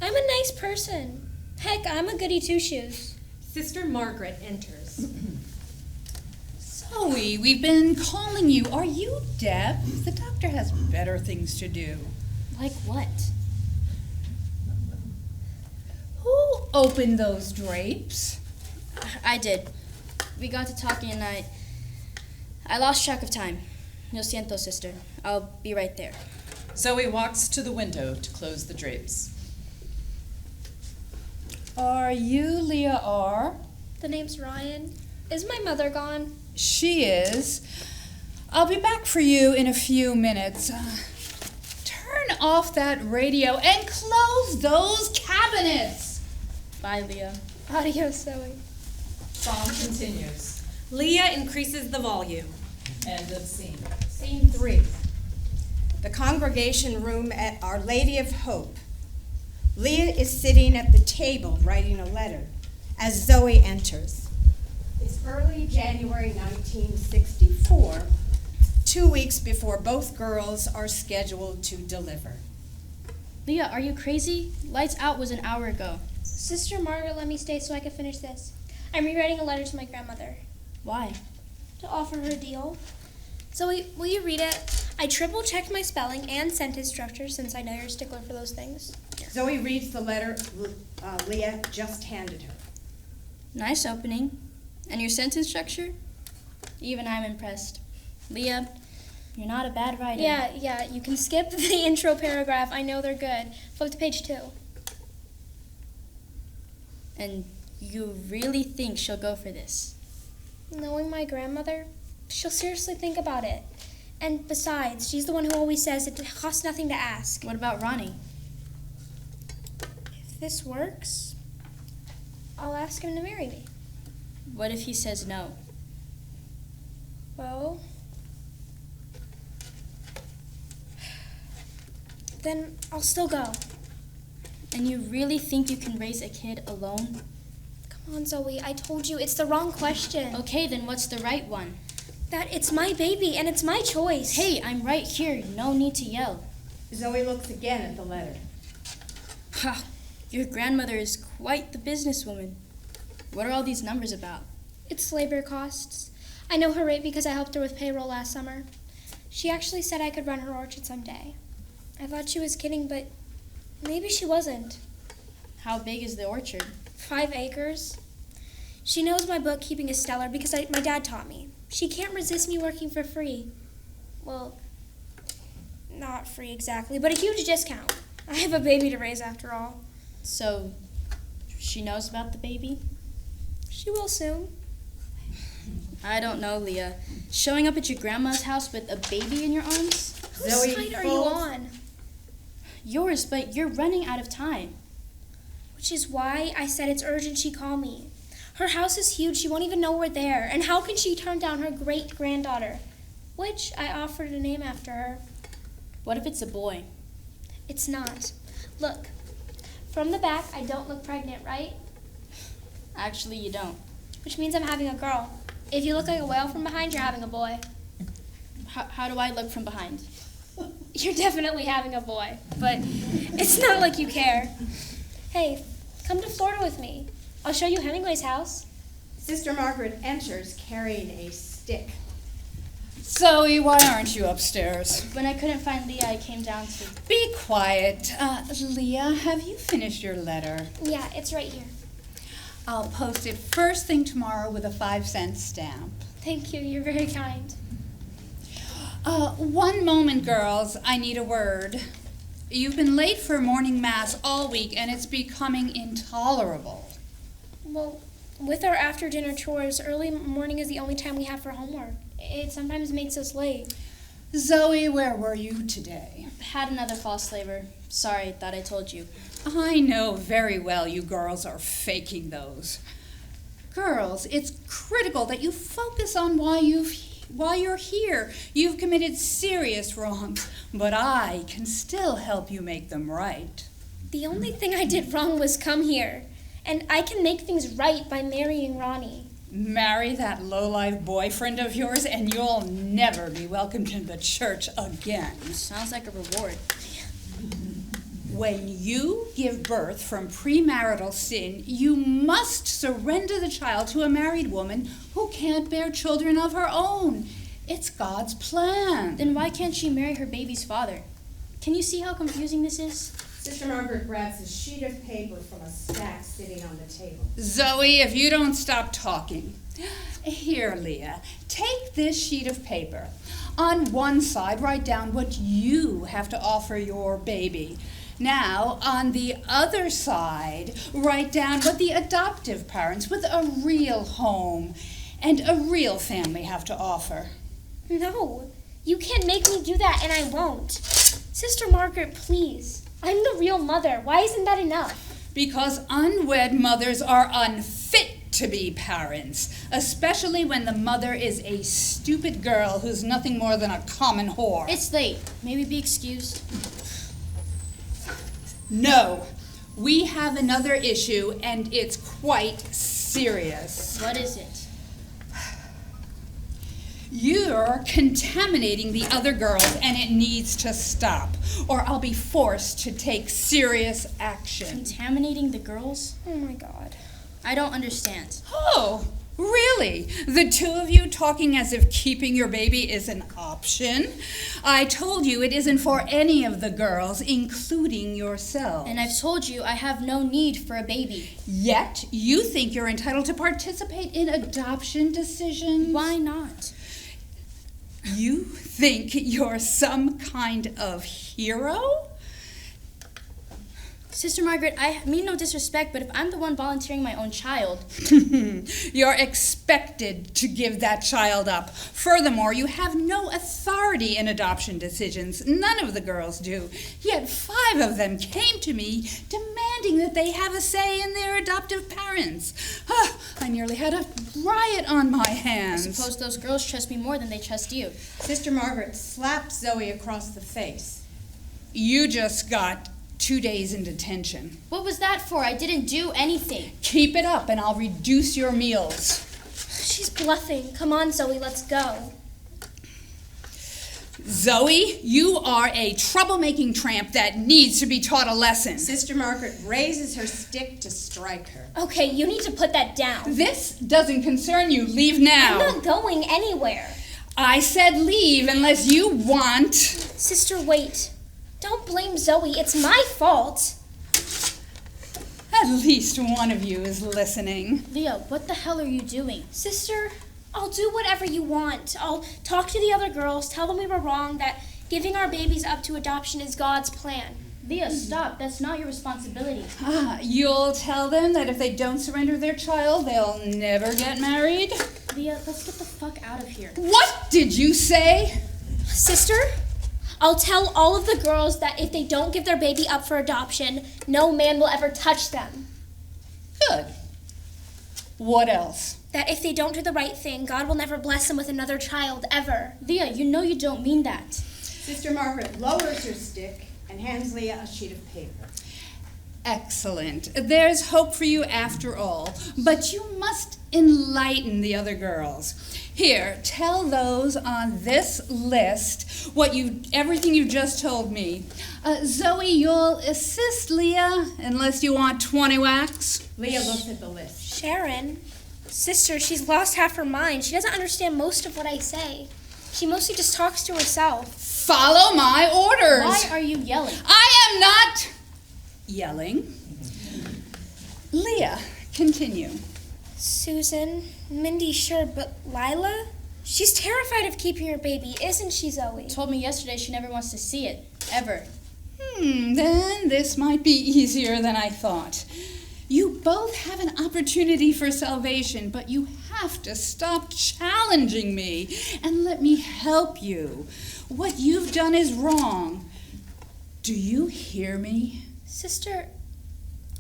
I'm a nice person. Heck, I'm a goody two-shoes. Sister Margaret enters. Zoe, we've been calling you. Are you deaf? The doctor has better things to do. Like what? Who opened those drapes? I did. We got to talking and I lost track of time. Lo siento, sister. I'll be right there. Zoe walks to the window to close the drapes. Are you Leah R.? The name's Ryan. Is my mother gone? She is. I'll be back for you in a few minutes. Turn off that radio and close those cabinets. Bye, Leah. Adios, Zoe. Song continues. Leah increases the volume. End of scene. Scene 3. The congregation room at Our Lady of Hope. Leah is sitting at the table writing a letter as Zoe enters. It's early January 1964, 2 weeks before both girls are scheduled to deliver. Leah, are you crazy? Lights out was an hour ago. Sister Margaret let me stay so I could finish this. I'm rewriting a letter to my grandmother. Why? To offer her a deal. Zoe, will you read it? I triple-checked my spelling and sentence structure since I know you're a stickler for those things. Here. Zoe reads the letter Leah just handed her. Nice opening. And your sentence structure? Even I'm impressed. Leah, you're not a bad writer. Yeah, you can skip the intro paragraph. I know they're good. Flip to page 2. And you really think she'll go for this? Knowing my grandmother, she'll seriously think about it. And besides, she's the one who always says it costs nothing to ask. What about Ronnie? If this works, I'll ask him to marry me. What if he says no? Well, then I'll still go. And you really think you can raise a kid alone? Come on, Zoe, I told you it's the wrong question. Okay, then what's the right one? That it's my baby and it's my choice. Hey, I'm right here. No need to yell. Zoe looks again at the letter. Ha! Your grandmother is quite the businesswoman. What are all these numbers about? It's labor costs. I know her rate because I helped her with payroll last summer. She actually said I could run her orchard someday. I thought she was kidding, but maybe she wasn't. How big is the orchard? 5 acres. She knows my bookkeeping is stellar because my dad taught me. She can't resist me working for free. Well, not free exactly, but a huge discount. I have a baby to raise after all. So, she knows about the baby? She will soon. I don't know, Leah. Showing up at your grandma's house with a baby in your arms? Whose Zoe side are you folds- on? Yours, but you're running out of time. Which is why I said it's urgent she call me. Her house is huge, she won't even know we're there. And how can she turn down her great-granddaughter? Which I offered a name after her. What if it's a boy? It's not. Look, from the back, I don't look pregnant, right? Actually, you don't. Which means I'm having a girl. If you look like a whale from behind, you're having a boy. How do I look from behind? You're definitely having a boy, but it's not like you care. Hey, come to Florida with me. I'll show you Hemingway's house. Sister Margaret enters carrying a stick. Zoe, why aren't you upstairs? When I couldn't find Leah, I came down to... Be quiet. Leah, have you finished your letter? Yeah, it's right here. I'll post it first thing tomorrow with a 5-cent stamp. Thank you, you're very kind. One moment, girls. I need a word. You've been late for morning mass all week, and it's becoming intolerable. Well, with our after-dinner chores, early morning is the only time we have for homework. It sometimes makes us late. Zoe, where were you today? Had another false labor. Sorry, thought I told you. I know very well you girls are faking those. Girls, it's critical that you focus on why you're here. You've committed serious wrongs, but I can still help you make them right. The only thing I did wrong was come here. And I can make things right by marrying Ronnie. Marry that lowlife boyfriend of yours and you'll never be welcomed in the church again. Sounds like a reward. When you give birth from premarital sin, you must surrender the child to a married woman who can't bear children of her own. It's God's plan. Then why can't she marry her baby's father? Can you see how confusing this is? Sister Margaret grabs a sheet of paper from a stack sitting on the table. Zoe, if you don't stop talking. Here, Leah, take this sheet of paper. On one side, write down what you have to offer your baby. Now, on the other side, write down what the adoptive parents with a real home and a real family have to offer. No, you can't make me do that, and I won't. Sister Margaret, please. I'm the real mother. Why isn't that enough? Because unwed mothers are unfit to be parents, especially when the mother is a stupid girl who's nothing more than a common whore. It's late. May we be excused? No, we have another issue, and it's quite serious. What is it? You're contaminating the other girls, and it needs to stop, or I'll be forced to take serious action. Contaminating the girls? Oh my God. I don't understand. Oh, really? The two of you talking as if keeping your baby is an option? I told you it isn't for any of the girls, including yourself. And I've told you I have no need for a baby. Yet, you think you're entitled to participate in adoption decisions? Why not? You think you're some kind of hero? Sister Margaret, I mean no disrespect, but if I'm the one volunteering my own child... You're expected to give that child up. Furthermore, you have no authority in adoption decisions. None of the girls do. Yet 5 of them came to me demanding that they have a say in their adoptive parents. I nearly had a riot on my I hands. suppose those girls trust me more than they trust you. Sister Margaret slapped Zoe across the face. You just got 2 days in detention. What was that for? I didn't do anything. Keep it up and I'll reduce your meals. She's bluffing. Come on, Zoe, let's go. Zoe, you are a troublemaking tramp that needs to be taught a lesson. Sister Margaret raises her stick to strike her. Okay, you need to put that down. This doesn't concern you. Leave now. I'm not going anywhere. I said leave unless you want. Sister, wait. Don't blame Zoe. It's my fault. At least one of you is listening. Leah, what the hell are you doing? Sister, I'll do whatever you want. I'll talk to the other girls, tell them we were wrong, that giving our babies up to adoption is God's plan. Leah, stop. That's not your responsibility. You'll tell them that if they don't surrender their child, they'll never get married? Leah, let's get the fuck out of here. What did you say? Sister, I'll tell all of the girls that if they don't give their baby up for adoption, no man will ever touch them. Good. What else? That if they don't do the right thing, God will never bless them with another child, ever. Leah, you know you don't mean that. Sister Margaret lowers her stick and hands Leah a sheet of paper. Excellent. There's hope for you after all, but you must enlighten the other girls. Here, tell those on this list everything you just told me. Zoe, you'll assist Leah unless you want 20 whacks. Leah looks at the list. Sharon, sister, she's lost half her mind. She doesn't understand most of what I say. She mostly just talks to herself. Follow my orders. Why are you yelling? I am not yelling. Leah, continue. Susan, Mindy, sure, but Lila? She's terrified of keeping her baby, isn't she, Zoe? Told me yesterday she never wants to see it, ever. Then this might be easier than I thought. You both have an opportunity for salvation, but you have to stop challenging me and let me help you. What you've done is wrong. Do you hear me? Sister,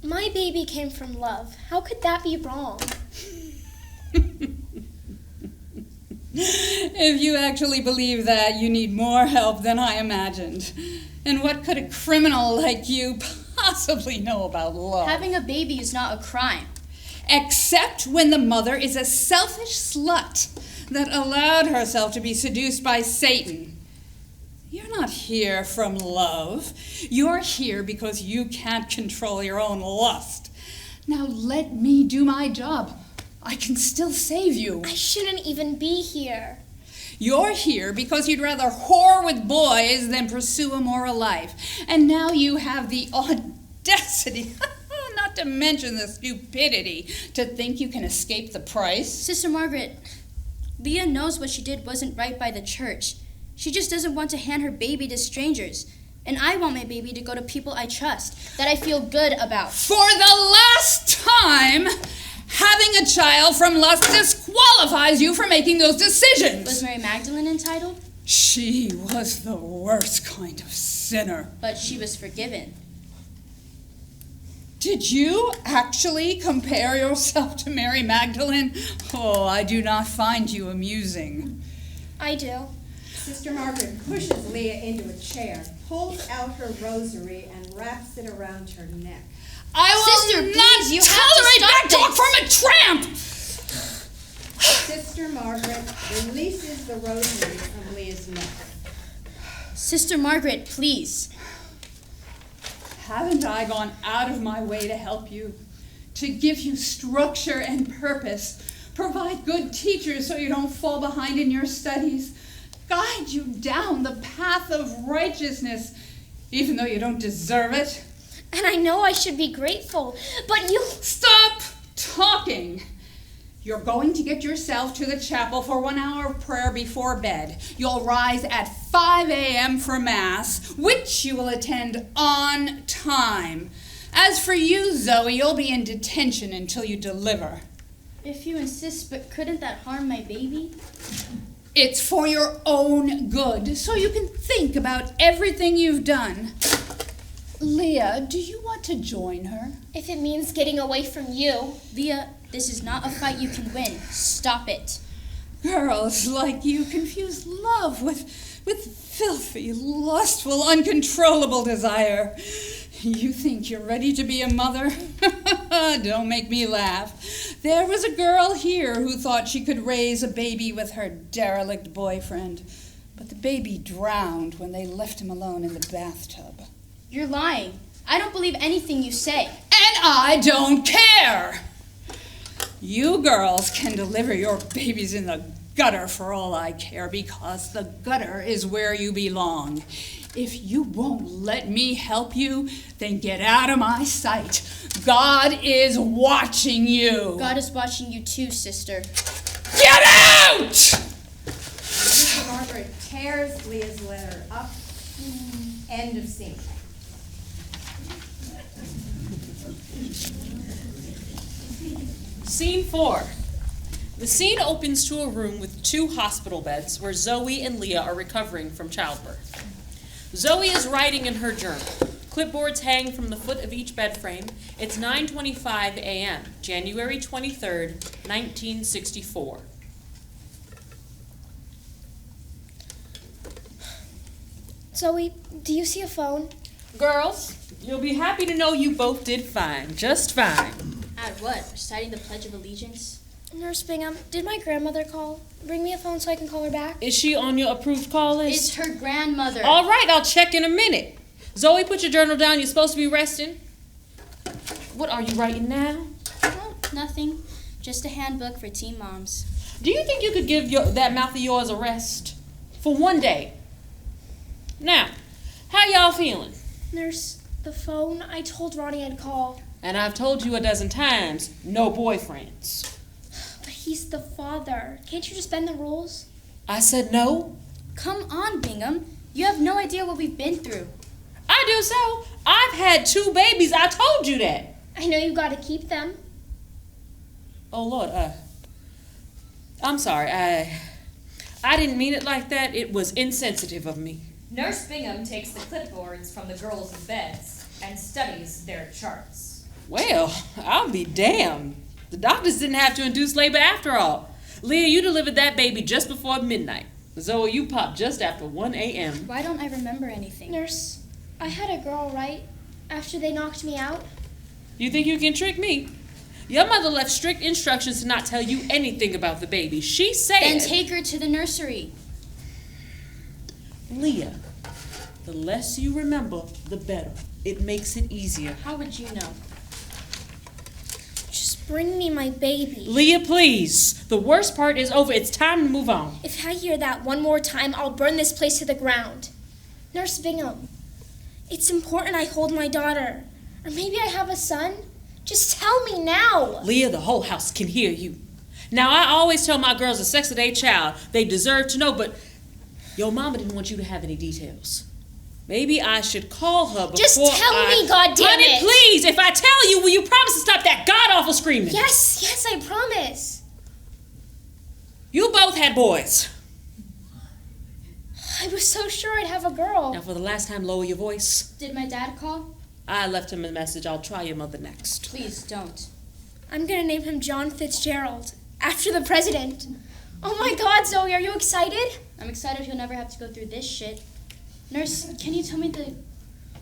my baby came from love. How could that be wrong? If you actually believe that, you need more help than I imagined. And what could a criminal like you possibly know about love? Having a baby is not a crime. Except when the mother is a selfish slut that allowed herself to be seduced by Satan. You're not here from love. You're here because you can't control your own lust. Now let me do my job. I can still save you. I shouldn't even be here. You're here because you'd rather whore with boys than pursue a moral life. And now you have the audacity, not to mention the stupidity, to think you can escape the price. Sister Margaret, Leah knows what she did wasn't right by the church. She just doesn't want to hand her baby to strangers. And I want my baby to go to people I trust, that I feel good about. For the last time, having a child from lust disqualifies you from making those decisions. Was Mary Magdalene entitled? She was the worst kind of sinner. But she was forgiven. Did you actually compare yourself to Mary Magdalene? Oh, I do not find you amusing. I do. Sister Margaret pushes Leah into a chair, pulls out her rosary, and wraps it around her neck. I will Sister, not please, you have to tolerate that stop talk this. from a tramp! Sister Margaret releases the rosary from Leah's neck. Sister Margaret, please. Haven't I gone out of my way to help you? To give you structure and purpose, provide good teachers so you don't fall behind in your studies, guide you down the path of righteousness, even though you don't deserve it? And I know I should be grateful, but you... Stop talking! You're going to get yourself to the chapel for 1 hour of prayer before bed. You'll rise at 5 a.m. for Mass, which you will attend on time. As for you, Zoe, you'll be in detention until you deliver. If you insist, but couldn't that harm my baby? It's for your own good, so you can think about everything you've done. Leah, do you want to join her? If it means getting away from you. Leah, this is not a fight you can win. Stop it. Girls like you confuse love with filthy, lustful, uncontrollable desire. You think you're ready to be a mother? Don't make me laugh. There was a girl here who thought she could raise a baby with her derelict boyfriend, but the baby drowned when they left him alone in the bathtub. You're lying. I don't believe anything you say. And I don't care! You girls can deliver your babies in the gutter for all I care, because the gutter is where you belong. If you won't let me help you, then get out of my sight. God is watching you. God is watching you too, sister. Get out! Sister Margaret tears Leah's letter up. End of scene. Scene 4. The scene opens to a room with 2 hospital beds where Zoe and Leah are recovering from childbirth. Zoe is writing in her journal. Clipboards hang from the foot of each bed frame. It's 9:25 a.m., January 23rd, 1964. Zoe, do you see a phone? Girls, you'll be happy to know you both did fine, just fine. At what? Reciting the Pledge of Allegiance? Nurse Bingham, did my grandmother call? Bring me a phone so I can call her back. Is she on your approved call list? It's her grandmother. All right, I'll check in a minute. Zoe, put your journal down. You're supposed to be resting. What are you writing now? Oh, nothing. Just a handbook for teen moms. Do you think you could give that mouth of yours a rest? For 1 day. Now, how y'all feeling? Nurse, the phone, I told Ronnie I'd call. And I've told you a dozen times, no boyfriends. But he's the father. Can't you just bend the rules? I said no. Come on, Bingham. You have no idea what we've been through. I do so. I've had 2 babies. I told you that. I know you gotta keep them. Oh, Lord, I'm sorry. I didn't mean it like that. It was insensitive of me. Nurse Bingham takes the clipboards from the girls' beds and studies their charts. Well, I'll be damned. The doctors didn't have to induce labor after all. Leah, you delivered that baby just before midnight. Zoe, you popped just after 1 a.m. Why don't I remember anything? Nurse, I had a girl, right? After they knocked me out? You think you can trick me? Your mother left strict instructions to not tell you anything about the baby. She said... Then take her to the nursery. Leah, the less you remember, the better. It makes it easier. How would you know? Just bring me my baby. Leah, please. The worst part is over. It's time to move on. If I hear that one more time, I'll burn this place to the ground. Nurse Bingham, it's important I hold my daughter. Or maybe I have a son. Just tell me now. Leah, the whole house can hear you. Now, I always tell my girls the sex of their child. They deserve to know, but Your mama didn't want you to have any details. Maybe I should call her before Just tell me, goddammit! Honey, please, if I tell you, will you promise to stop that god-awful screaming? Yes, I promise. You both had boys. I was so sure I'd have a girl. Now, for the last time, lower your voice. Did my dad call? I left him a message. I'll try your mother next. Please don't. I'm gonna name him John Fitzgerald, after the president. Oh my God, Zoe, are you excited? I'm excited he'll never have to go through this shit. Nurse, can you tell me the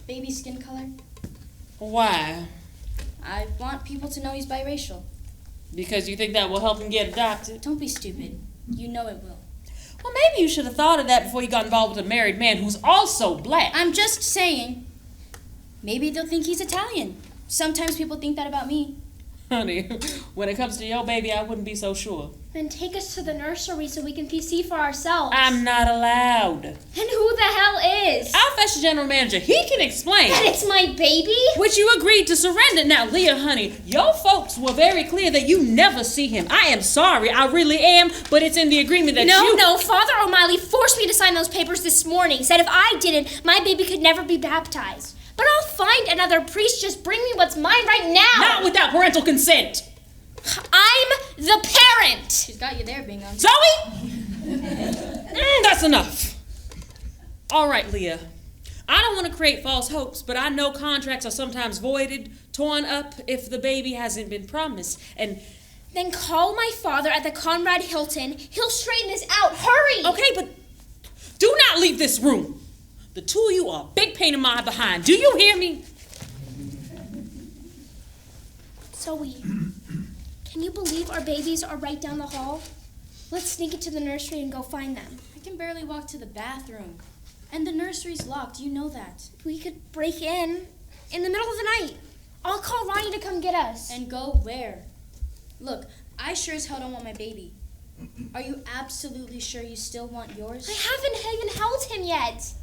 baby's skin color? Why? I want people to know he's biracial. Because you think that will help him get adopted? Don't be stupid. You know it will. Well, maybe you should have thought of that before you got involved with a married man who's also black. I'm just saying, maybe they'll think he's Italian. Sometimes people think that about me. Honey, when it comes to your baby, I wouldn't be so sure. Then take us to the nursery so we can see for ourselves. I'm not allowed. And who the hell is? I'll fetch the general manager. He can explain. That it's my baby? Which you agreed to surrender. Now, Leah, honey, your folks were very clear that you never see him. I am sorry. I really am. But it's in the agreement that No, Father O'Malley forced me to sign those papers this morning. Said if I didn't, my baby could never be baptized. But I'll find another priest. Just bring me what's mine right now. Not without parental consent. I'm the parent. She's got you there, Bingham. Zoe? That's enough. All right, Leah. I don't want to create false hopes, but I know contracts are sometimes voided, torn up if the baby hasn't been promised. And then call my father at the Conrad Hilton. He'll straighten this out. Hurry! Okay, but do not leave this room. The two of you are a big pain in my behind. Do you hear me? Zoe, can you believe our babies are right down the hall? Let's sneak into the nursery and go find them. I can barely walk to the bathroom. And the nursery's locked, you know that. We could break in the middle of the night. I'll call Ronnie to come get us. And go where? Look, I sure as hell don't want my baby. Are you absolutely sure you still want yours? I haven't even held him yet.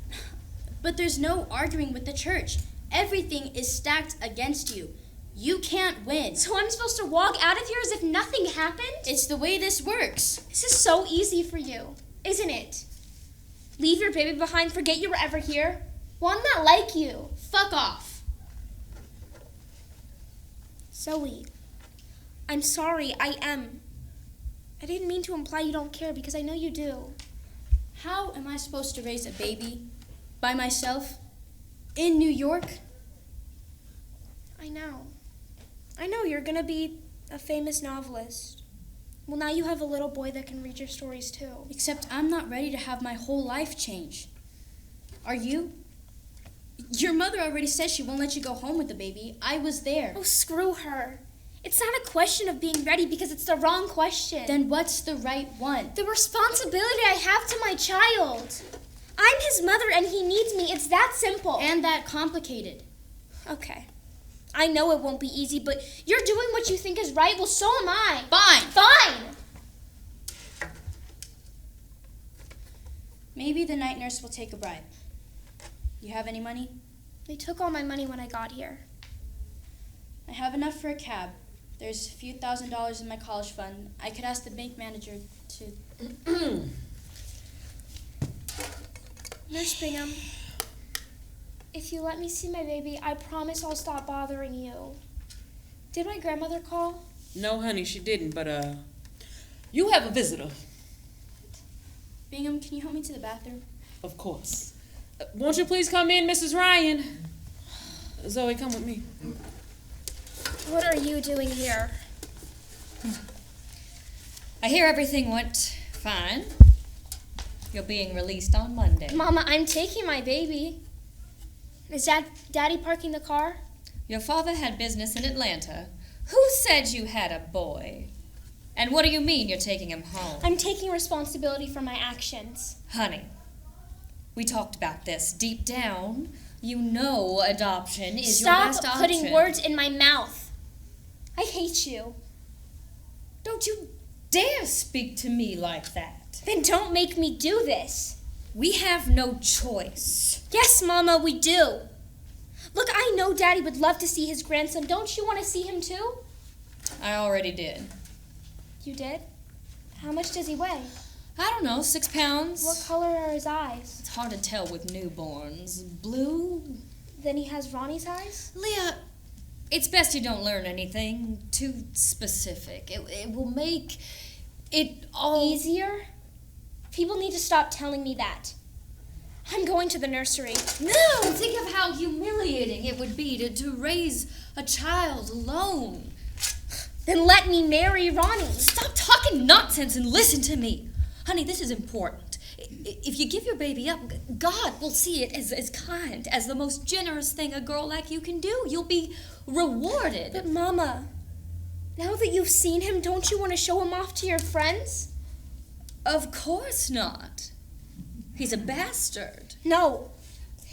But there's no arguing with the church. Everything is stacked against you. You can't win. So I'm supposed to walk out of here as if nothing happened? It's the way this works. This is so easy for you, isn't it? Leave your baby behind, forget you were ever here. Well, I'm not like you. Fuck off. Zoe, I'm sorry, I am. I didn't mean to imply you don't care because I know you do. How am I supposed to raise a baby by myself in New York? I know you're gonna be a famous novelist. Well, now you have a little boy that can read your stories too. Except I'm not ready to have my whole life change. Are you? Your mother already said she won't let you go home with the baby. I was there. Oh, screw her. It's not a question of being ready because it's the wrong question. Then what's the right one? The responsibility I have to my child. I'm his mother and he needs me. It's that simple. And that complicated. Okay. I know it won't be easy, but you're doing what you think is right. Well, so am I. Fine. Fine. Maybe the night nurse will take a bribe. You have any money? They took all my money when I got here. I have enough for a cab. There's a few $1,000s in my college fund. I could ask the bank manager to... Nurse Bingham, if you let me see my baby, I promise I'll stop bothering you. Did my grandmother call? No, honey, she didn't, but, you have a visitor. Bingham, can you help me to the bathroom? Of course. Won't you please come in, Mrs. Ryan? Zoe, come with me. What are you doing here? I hear everything went fine. You're being released on Monday. Mama, I'm taking my baby. Is Daddy parking the car? Your father had business in Atlanta. Who said you had a boy? And what do you mean you're taking him home? I'm taking responsibility for my actions. Honey, we talked about this. Deep down, you know adoption is your best option. Stop putting words in my mouth. I hate you. Don't you dare speak to me like that. Then don't make me do this. We have no choice. Yes, Mama, we do. Look, I know Daddy would love to see his grandson. Don't you want to see him too? I already did. You did? How much does he weigh? I don't know, 6 pounds. What color are his eyes? It's hard to tell with newborns. Blue? Then he has Ronnie's eyes? Leah, it's best you don't learn anything too specific. It will make it all... Easier? People need to stop telling me that. I'm going to the nursery. No, think of how humiliating it would be to raise a child alone. Then let me marry Ronnie. Stop talking nonsense and listen to me. Honey, this is important. If you give your baby up, God will see it as kind, as the most generous thing a girl like you can do. You'll be rewarded. But Mama, now that you've seen him, don't you want to show him off to your friends? Of course not. He's a bastard. No.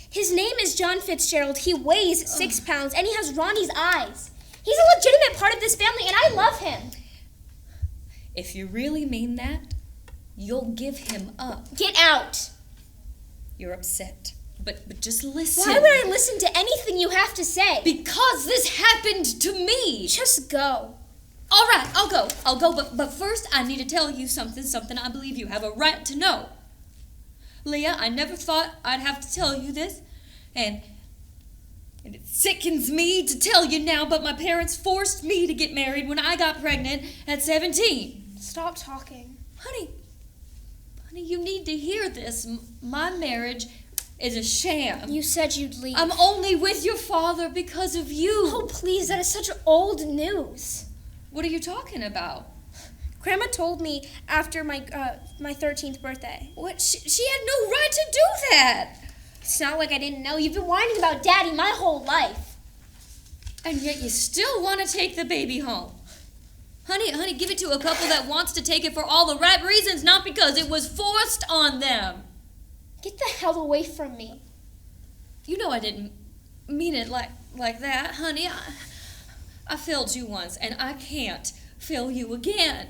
His name is John Fitzgerald. He weighs 6 pounds, and he has Ronnie's eyes. He's a legitimate part of this family, and I love him. If you really mean that, you'll give him up. Get out. You're upset, but just listen. Why would I listen to anything you have to say? Because this happened to me. Just go. All right, I'll go, but first I need to tell you something I believe you have a right to know. Leah, I never thought I'd have to tell you this, and it sickens me to tell you now, but my parents forced me to get married when I got pregnant at 17. Stop talking. Honey, you need to hear this. My marriage is a sham. You said you'd leave. I'm only with your father because of you. Oh, please, that is such old news. What are you talking about? Grandma told me after my 13th birthday. What? She had no right to do that. It's not like I didn't know. You've been whining about Daddy my whole life. And yet you still want to take the baby home. Honey, give it to a couple that wants to take it for all the right reasons, not because it was forced on them. Get the hell away from me. You know I didn't mean it like that, honey. I failed you once, and I can't fail you again.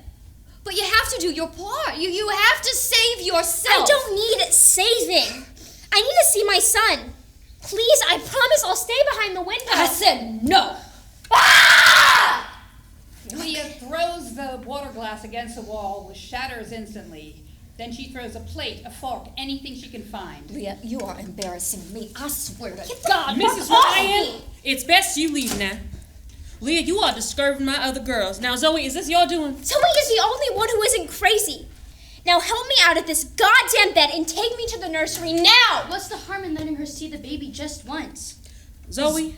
But you have to do your part. You have to save yourself. I don't need saving. I need to see my son. Please, I promise I'll stay behind the window. I said no. Ah! Leah throws the water glass against the wall, which shatters instantly. Then she throws a plate, a fork, anything she can find. Leah, you are embarrassing me. I swear to God. Mrs. Ryan, it's best you leave now. Leah, you are disturbing my other girls. Now, Zoe, is this your doing? Zoe is the only one who isn't crazy. Now help me out of this goddamn bed and take me to the nursery now. What's the harm in letting her see the baby just once? Zoe?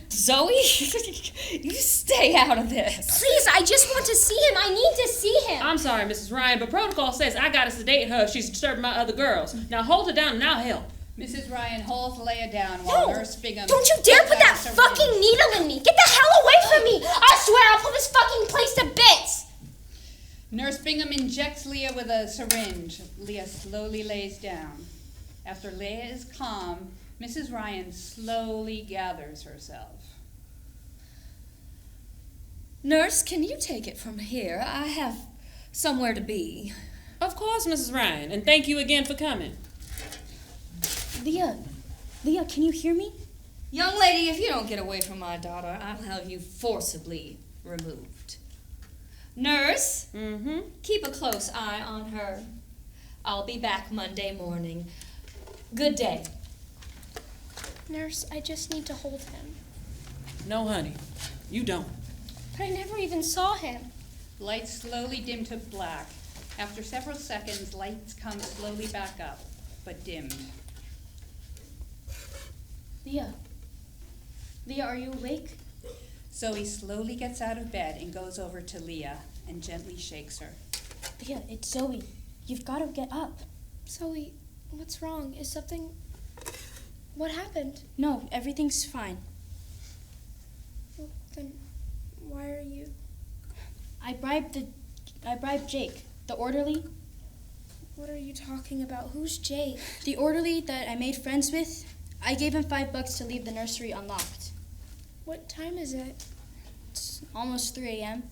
You stay out of this. Please, I just want to see him. I need to see him. I'm sorry, Mrs. Ryan, but protocol says I gotta sedate her if she's disturbing my other girls. Now hold her down and I'll help. Mrs. Ryan holds Leah down while No. Nurse Bingham... Don't you dare put that fucking needle in me. Get the hell away from me. I swear I'll put this fucking place to bits. Nurse Bingham injects Leah with a syringe. Leah slowly lays down. After Leah is calm, Mrs. Ryan slowly gathers herself. Nurse, can you take it from here? I have somewhere to be. Of course, Mrs. Ryan, and thank you again for coming. Leah, can you hear me? Young lady, if you don't get away from my daughter, I'll have you forcibly removed. Nurse, keep a close eye on her. I'll be back Monday morning. Good day. Nurse, I just need to hold him. No, honey, you don't. But I never even saw him. Lights slowly dim to black. After several seconds, lights come slowly back up, but dimmed. Leah, are you awake? Zoe slowly gets out of bed and goes over to Leah and gently shakes her. Leah, it's Zoe. You've got to get up. Zoe, what's wrong? Is something... What happened? No, everything's fine. Well, then why are you... I bribed Jake, the orderly. What are you talking about? Who's Jake? The orderly that I made friends with. I gave him $5 to leave the nursery unlocked. What time is it? It's almost 3 a.m.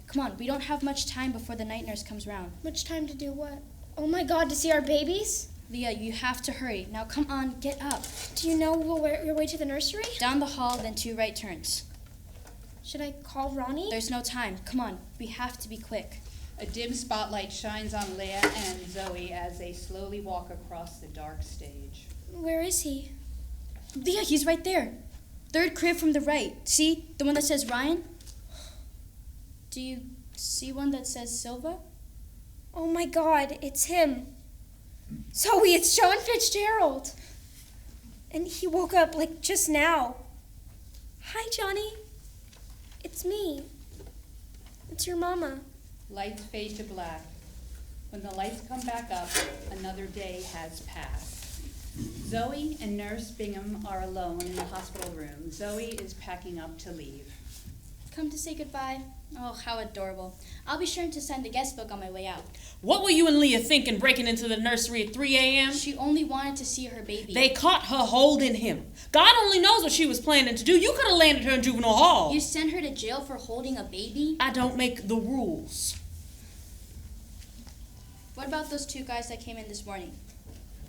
Come on, we don't have much time before the night nurse comes round. Much time to do what? Oh my God, to see our babies? Leah, you have to hurry. Now come on, get up. Do you know your way to the nursery? Down the hall, then 2 right turns. Should I call Ronnie? There's no time. Come on, we have to be quick. A dim spotlight shines on Leah and Zoe as they slowly walk across the dark stage. Where is he? Leah, he's right there. Third crib from the right. See? The one that says Ryan? Do you see one that says Silva? Oh my God, it's him. Zoe, it's John Fitzgerald. And he woke up like just now. Hi, Johnny. It's me. It's your mama. Lights fade to black. When the lights come back up, another day has passed. Zoe and Nurse Bingham are alone in the hospital room. Zoe is packing up to leave. Come to say goodbye. Oh, how adorable. I'll be sure to send the guest book on my way out. What were you and Leah thinking breaking into the nursery at 3 a.m.? She only wanted to see her baby. They caught her holding him. God only knows what she was planning to do. You could have landed her in juvenile hall. You sent her to jail for holding a baby? I don't make the rules. What about those two guys that came in this morning?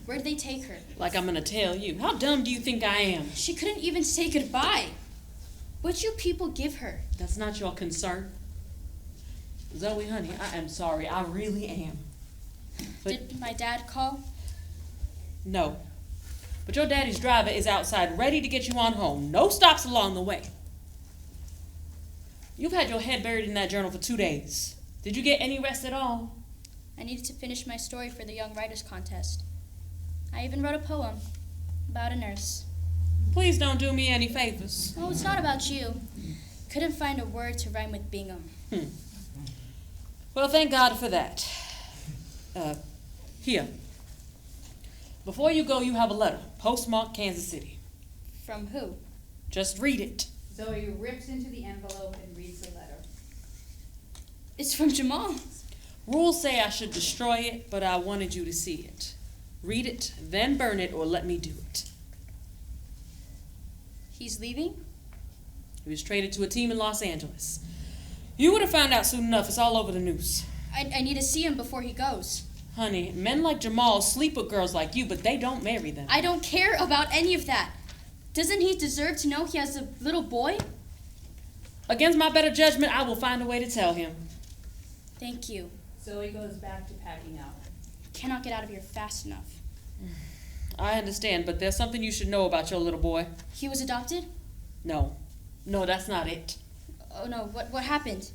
Where did they take her? Like I'm going to tell you. How dumb do you think I am? She couldn't even say goodbye. What'd you people give her? That's not your concern. Zoe, honey, I am sorry. I really am. But Did my dad call? no. But your daddy's driver is outside ready to get you on home. No stops along the way. You've had your head buried in that journal for 2 days. Did you get any rest at all? I needed to finish my story for the Young Writers Contest. I even wrote a poem about a nurse. Please don't do me any favors. Oh, it's not about you. Couldn't find a word to rhyme with Bingham. Well, thank God for that. Here. Before you go, you have a letter. Postmarked Kansas City. From who? Just read it. Zoe rips into the envelope and reads the letter. It's from Jamal. Rules say I should destroy it, but I wanted you to see it. Read it, then burn it, or let me do it. He's leaving? He was traded to a team in Los Angeles. You would have found out soon enough. It's all over the news. I need to see him before he goes. Honey, men like Jamal sleep with girls like you, but they don't marry them. I don't care about any of that. Doesn't he deserve to know he has a little boy? Against my better judgment, I will find a way to tell him. Thank you. Zoe goes back to packing up. Cannot get out of here fast enough. I understand, but there's something you should know about your little boy. He was adopted? No, that's not it. Oh no, what happened?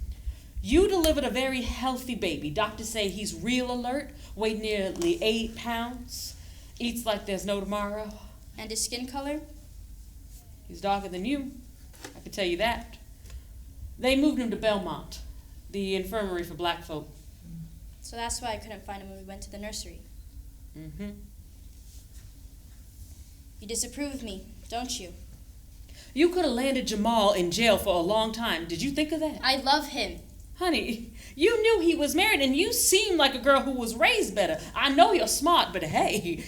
You delivered a very healthy baby. Doctors say he's real alert, weighed nearly 8 pounds, eats like there's no tomorrow. And his skin color? He's darker than you. I can tell you that. They moved him to Belmont, the infirmary for black folk. So that's why I couldn't find him when we went to the nursery. Mm-hmm. You disapprove of me, don't you? You could have landed Jamal in jail for a long time. Did you think of that? I love him. Honey, you knew he was married and you seemed like a girl who was raised better. I know you're smart, but hey,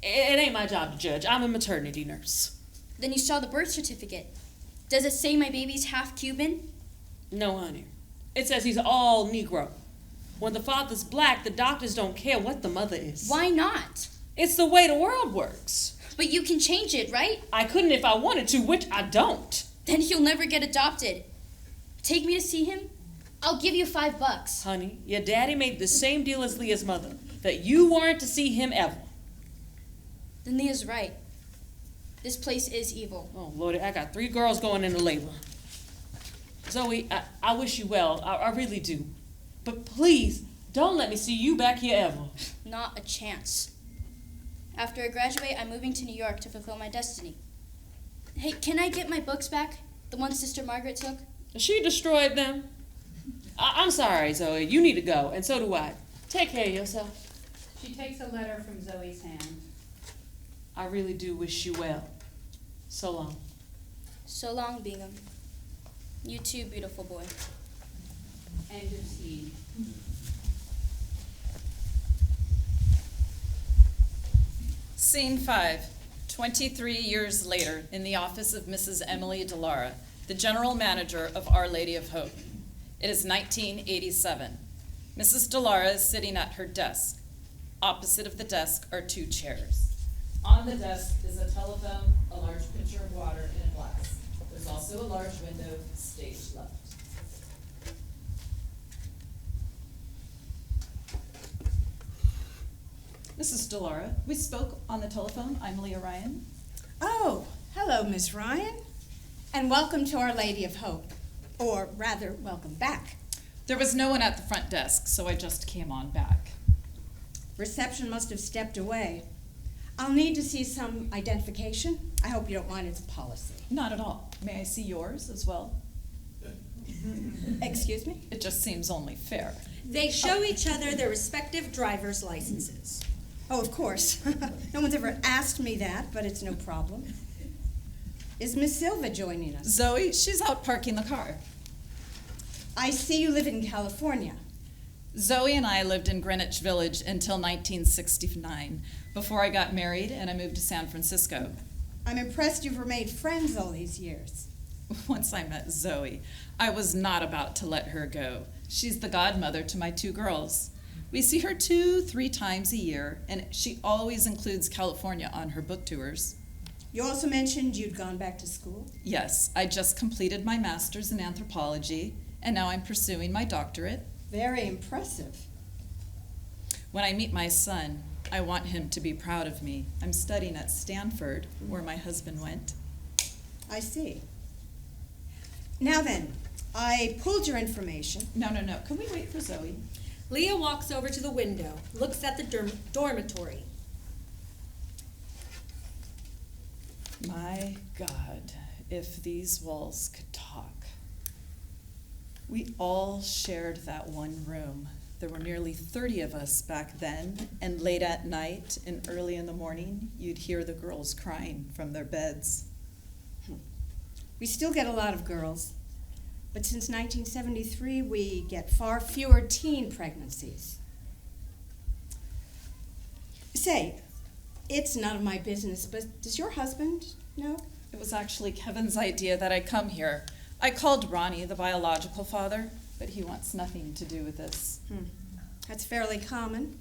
it ain't my job to judge. I'm a maternity nurse. Then you saw the birth certificate. Does it say my baby's half Cuban? No, honey. It says he's all Negro. When the father's black, the doctors don't care what the mother is. Why not? It's the way the world works. But you can change it, right? I couldn't if I wanted to, which I don't. Then he'll never get adopted. Take me to see him? I'll give you $5. Honey, your daddy made the same deal as Leah's mother, that you weren't to see him ever. Then Leah's right. This place is evil. Oh, Lordy, I got 3 girls going into labor. Zoe, I wish you well. I really do. But please, don't let me see you back here ever. Not a chance. After I graduate, I'm moving to New York to fulfill my destiny. Hey, can I get my books back? The ones Sister Margaret took? She destroyed them. I'm sorry, Zoe. You need to go, and so do I. Take care of yourself. She takes a letter from Zoe's hand. I really do wish you well. So long. So long, Bingham. You too, beautiful boy. End of scene. Scene 5. 23 years later, in the office of Mrs. Emily Delara, the general manager of Our Lady of Hope. It is 1987. Mrs. Delara is sitting at her desk. Opposite of the desk are 2 chairs. On the desk is a telephone, a large pitcher of water, and a glass. There's also a large window, stage left. This is Delara. We spoke on the telephone. I'm Leah Ryan. Oh, hello, Miss Ryan. And welcome to Our Lady of Hope. Or rather, welcome back. There was no one at the front desk, so I just came on back. Reception must have stepped away. I'll need to see some identification. I hope you don't mind, it's a policy. Not at all. May I see yours as well? Excuse me? It just seems only fair. They show each other their respective driver's licenses. Oh, of course. No one's ever asked me that, but it's no problem. Is Miss Silva joining us? Zoe, she's out parking the car. I see you live in California. Zoe and I lived in Greenwich Village until 1969, before I got married and I moved to San Francisco. I'm impressed you've remained friends all these years. Once I met Zoe, I was not about to let her go. She's the godmother to my 2 girls. We see her 2-3 times a year, and she always includes California on her book tours. You also mentioned you'd gone back to school? Yes, I just completed my master's in anthropology, and now I'm pursuing my doctorate. Very impressive. When I meet my son, I want him to be proud of me. I'm studying at Stanford, where my husband went. I see. Now then, I pulled your information. No. Can we wait for Zoe? Leah walks over to the window, looks at the dormitory. My God, if these walls could talk. We all shared that one room. There were nearly 30 of us back then, and late at night and early in the morning, you'd hear the girls crying from their beds. We still get a lot of girls, but since 1973, we get far fewer teen pregnancies. Say, it's none of my business, but does your husband know? It was actually Kevin's idea that I come here. I called Ronnie, the biological father, but he wants nothing to do with this. That's fairly common.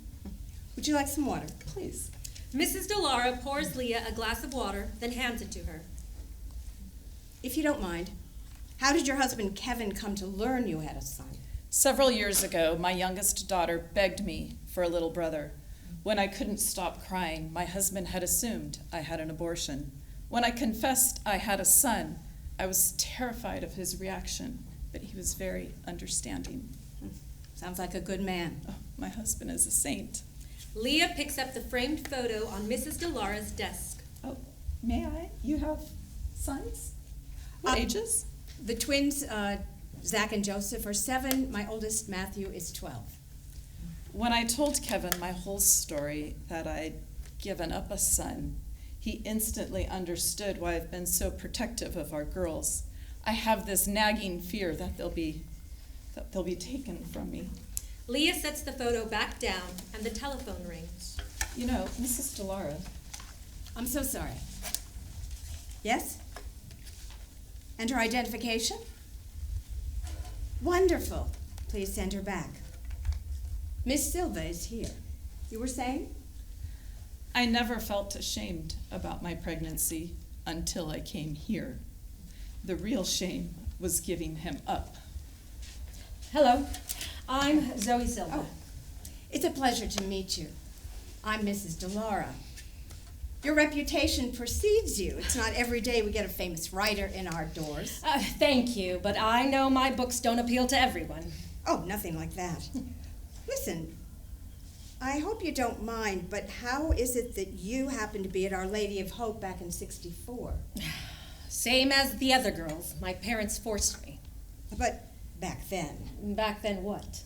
Would you like some water? Please. Mrs. Delara pours Leah a glass of water, then hands it to her. If you don't mind, how did your husband Kevin come to learn you had a son? Several years ago, my youngest daughter begged me for a little brother. When I couldn't stop crying, my husband had assumed I had an abortion. When I confessed I had a son, I was terrified of his reaction, but he was very understanding. Sounds like a good man. Oh, my husband is a saint. Leah picks up the framed photo on Mrs. Delara's desk. Oh, may I? You have sons? What ages? The twins, Zach and Joseph, are 7. My oldest, Matthew, is 12. When I told Kevin my whole story, that I'd given up a son, he instantly understood why I've been so protective of our girls. I have this nagging fear that they'll be taken from me. Leah sets the photo back down and the telephone rings. You know, Mrs. Delara. I'm so sorry. Yes? And her identification? Wonderful. Please send her back. Miss Silva is here. You were saying? I never felt ashamed about my pregnancy until I came here. The real shame was giving him up. Hello, I'm Zoe Silva. Oh, it's a pleasure to meet you. I'm Mrs. Delara. Your reputation precedes you. It's not every day we get a famous writer in our doors. Thank you, but I know my books don't appeal to everyone. Oh, nothing like that. Listen, I hope you don't mind, but how is it that you happened to be at Our Lady of Hope back in '64? Same as the other girls. My parents forced me. But back then? Back then what?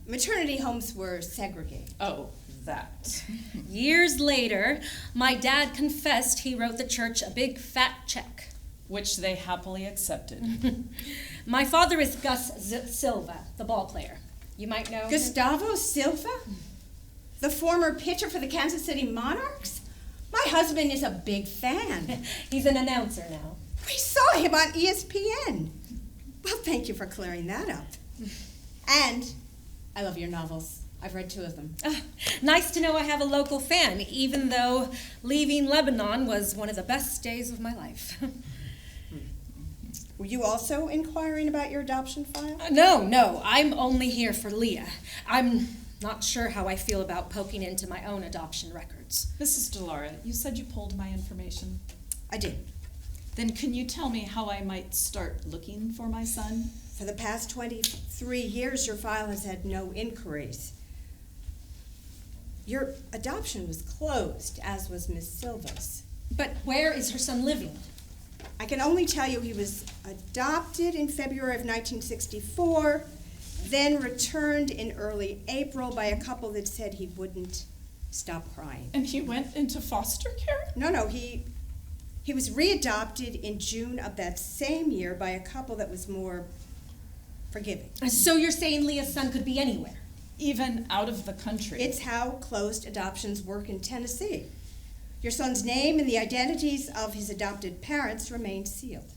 Maternity homes were segregated. Oh, that. Years later, my dad confessed he wrote the church a big fat check. Which they happily accepted. My father is Gus Silva, the ball player. You might know Gustavo Silva? The former pitcher for the Kansas City Monarchs? My husband is a big fan. He's an announcer now. We saw him on ESPN. Well, thank you for clearing that up. And I love your novels. I've read 2 of them. Nice to know I have a local fan, even though leaving Lebanon was one of the best days of my life. Were you also inquiring about your adoption file? No, I'm only here for Leah. I'm Not sure how I feel about poking into my own adoption records. Mrs. DeLaura, you said you pulled my information. I did. Then can you tell me how I might start looking for my son? For the past 23 years, your file has had no inquiries. Your adoption was closed, as was Miss Silva's. But where is her son living? I can only tell you he was adopted in February of 1964, then returned in early April by a couple that said he wouldn't stop crying. And he went into foster care? No, he was readopted in June of that same year by a couple that was more forgiving. So you're saying Leah's son could be anywhere? Even out of the country? It's how closed adoptions work in Tennessee. Your son's name and the identities of his adopted parents remain sealed.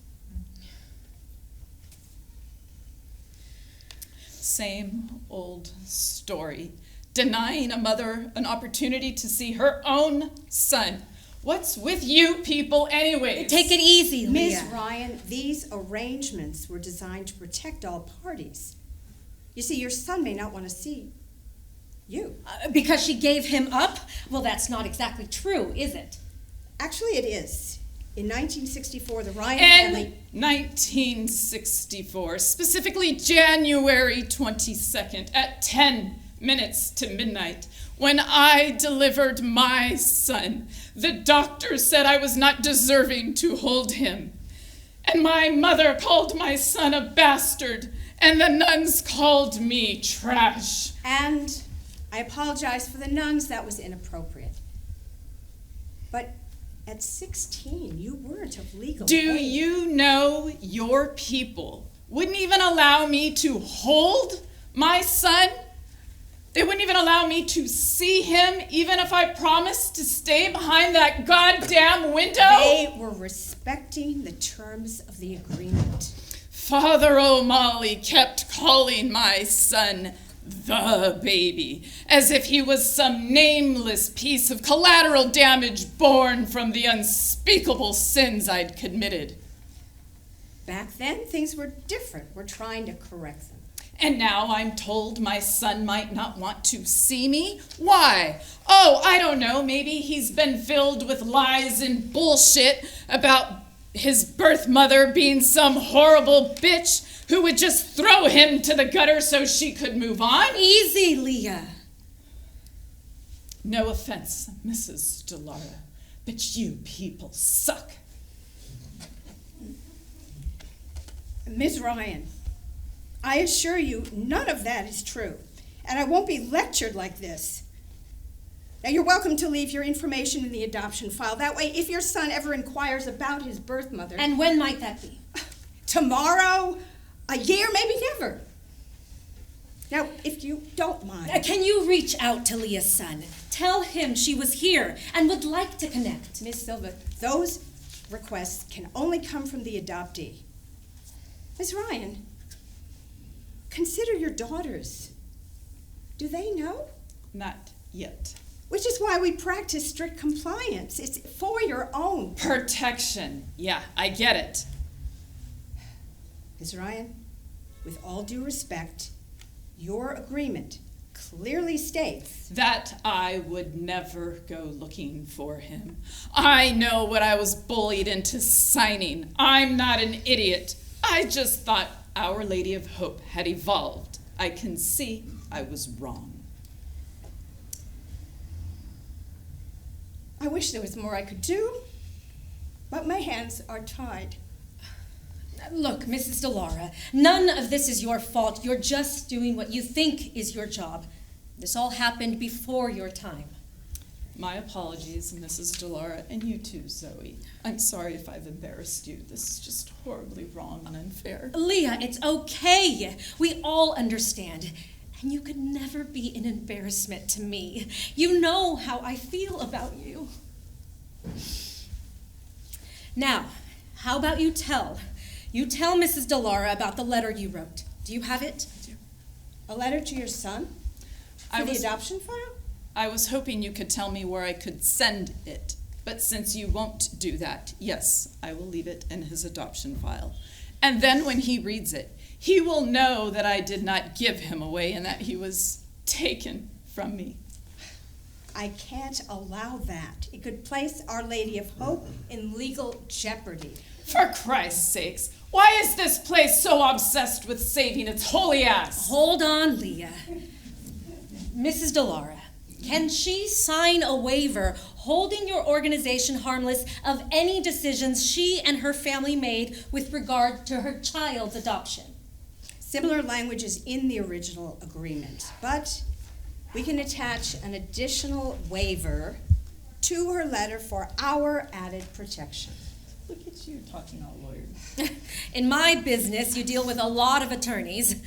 Same old story. Denying a mother an opportunity to see her own son. What's with you people anyways? Take it easy, Leah. Ms. Ryan, these arrangements were designed to protect all parties. You see, your son may not want to see you. Because she gave him up? Well, that's not exactly true, is it? Actually, it is. In 1964, the Ryan family... 1964, specifically January 22nd at 10 minutes to midnight, when I delivered my son, the doctor said I was not deserving to hold him. And my mother called my son a bastard, and the nuns called me trash. And I apologize for the nuns, that was inappropriate. But at 16, you weren't of legal Do age. you know your people wouldn't even allow me to hold my son? They wouldn't even allow me to see him, even if I promised to stay behind that goddamn window? They were respecting the terms of the agreement. Father O'Malley kept calling my son the baby, as if he was some nameless piece of collateral damage born from the unspeakable sins I'd committed. Back then, things were different. We're trying to correct them. And now I'm told my son might not want to see me? Why? Oh, I don't know. Maybe he's been filled with lies and bullshit about his birth mother being some horrible bitch who would just throw him to the gutter so she could move on. Easy, Leah. No offense, Mrs. DeLaura, but you people suck. Ms. Ryan, I assure you none of that is true, and I won't be lectured like this. Now, you're welcome to leave your information in the adoption file. That way, if your son ever inquires about his birth mother... And when might that be? Tomorrow, a year, maybe never. Now, if you don't mind... Can you reach out to Leah's son? Tell him she was here and would like to connect. Miss Silva, those requests can only come from the adoptee. Ms. Ryan, consider your daughters. Do they know? Not yet. Which is why we practice strict compliance. It's for your own protection. Yeah, I get it. Ms. Ryan, with all due respect, your agreement clearly states that I would never go looking for him. I know what I was bullied into signing. I'm not an idiot. I just thought Our Lady of Hope had evolved. I can see I was wrong. I wish there was more I could do, but my hands are tied. Look, Mrs. DeLaura, none of this is your fault. You're just doing what you think is your job. This all happened before your time. My apologies, Mrs. DeLaura, and you too, Zoe. I'm sorry if I've embarrassed you. This is just horribly wrong and unfair. Leah, it's okay. We all understand. And you could never be an embarrassment to me. You know how I feel about you. Now, how about you tell Mrs. DeLaura about the letter you wrote. Do you have it? I do. A letter to your son? For the adoption file? I was hoping you could tell me where I could send it. But since you won't do that, yes, I will leave it in his adoption file. And then when he reads it, he will know that I did not give him away and that he was taken from me. I can't allow that. It could place Our Lady of Hope in legal jeopardy. For Christ's sakes, why is this place so obsessed with saving its holy ass? Hold on, Leah. Mrs. Delara, can she sign a waiver holding your organization harmless of any decisions she and her family made with regard to her child's adoption? Similar language is in the original agreement, but we can attach an additional waiver to her letter for our added protection. Look at you talking all lawyer. In my business, you deal with a lot of attorneys.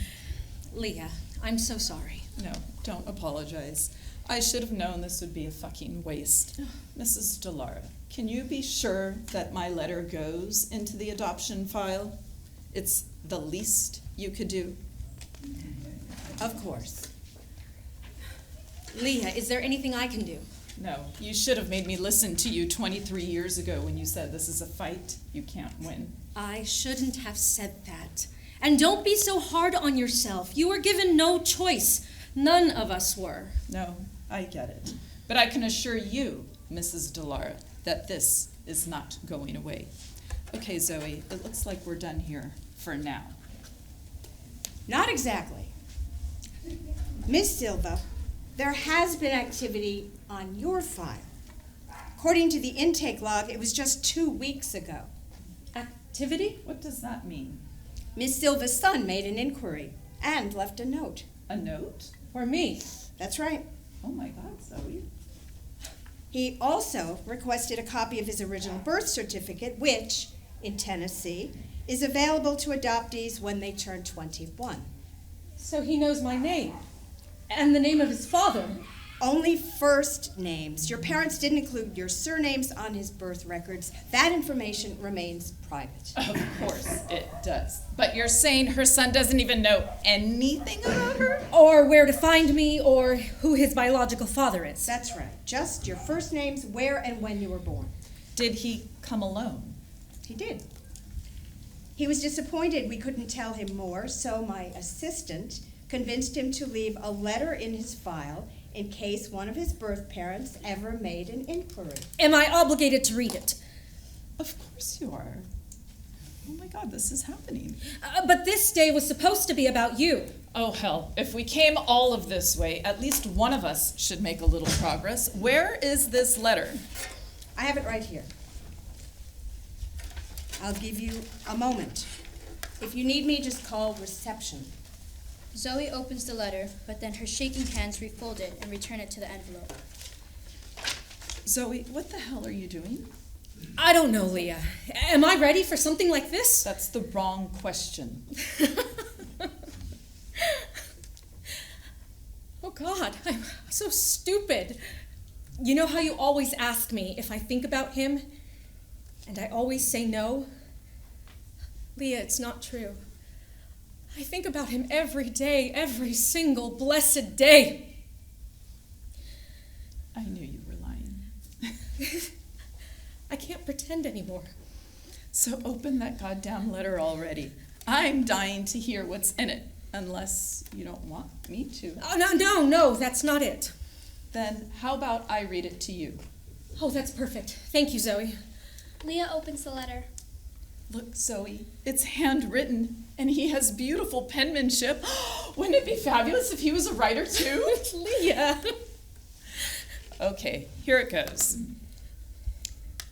Leah, I'm so sorry. No, don't apologize. I should have known this would be a fucking waste. Mrs. Delara, can you be sure that my letter goes into the adoption file? It's the least you could do. Of course. Leah, is there anything I can do? No, you should have made me listen to you 23 years ago when you said this is a fight you can't win. I shouldn't have said that. And don't be so hard on yourself. You were given no choice. None of us were. No, I get it. But I can assure you, Mrs. Delara, that this is not going away. Okay, Zoe, it looks like we're done here for now. Not exactly. Miss Silva, there has been activity on your file. According to the intake log, it was just 2 weeks ago. Activity? What does that mean? Miss Silva's son made an inquiry and left a note. A note? For me? That's right. Oh my God, Zoe. He also requested a copy of his original birth certificate, which, in Tennessee, is available to adoptees when they turn 21. So he knows my name. And the name of his father. Only first names. Your parents didn't include your surnames on his birth records. That information remains private. Of course it does. But you're saying her son doesn't even know anything about her? Or where to find me, or who his biological father is. That's right. Just your first names, where and when you were born. Did he come alone? He did. He was disappointed we couldn't tell him more, so my assistant convinced him to leave a letter in his file in case one of his birth parents ever made an inquiry. Am I obligated to read it? Of course you are. Oh my God, this is happening. But this day was supposed to be about you. Oh hell, if we came all of this way, at least one of us should make a little progress. Where is this letter? I have it right here. I'll give you a moment. If you need me, just call reception. Zoe opens the letter, but then her shaking hands refold it and return it to the envelope. Zoe, what the hell are you doing? I don't know, Leah. Am I ready for something like this? That's the wrong question. Oh God, I'm so stupid. You know how you always ask me if I think about him, and I always say no? Leah, it's not true. I think about him every day, every single blessed day. I knew you were lying. I can't pretend anymore. So open that goddamn letter already. I'm dying to hear what's in it, unless you don't want me to. Oh, no, that's not it. Then how about I read it to you? Oh, that's perfect. Thank you, Zoe. Leah opens the letter. Look, Zoe, it's handwritten, and he has beautiful penmanship. Wouldn't it be fabulous if he was a writer too? Leah. Okay, here it goes.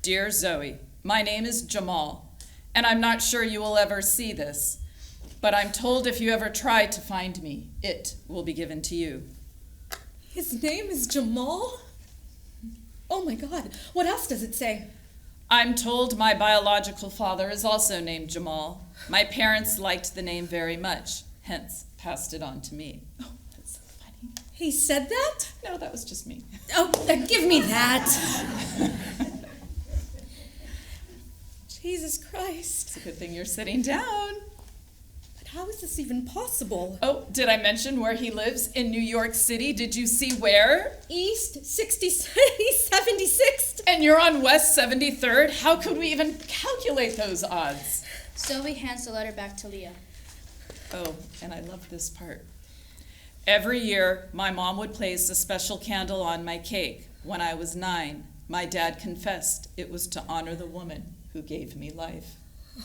Dear Zoe, my name is Jamal, and I'm not sure you will ever see this, but I'm told if you ever try to find me, it will be given to you. His name is Jamal? Oh my God, what else does it say? I'm told my biological father is also named Jamal. My parents liked the name very much, hence passed it on to me. Oh, that's so funny. He said that? No, that was just me. Oh, give me that. Jesus Christ. It's a good thing you're sitting down. But how is this even possible? Oh, did I mention where he lives in New York City? Did you see where? East 76th. And you're on West 73rd? How could we even calculate those odds? Zoe hands the letter back to Leah. Oh, and I love this part. Every year, my mom would place a special candle on my cake. When I was 9, my dad confessed it was to honor the woman who gave me life.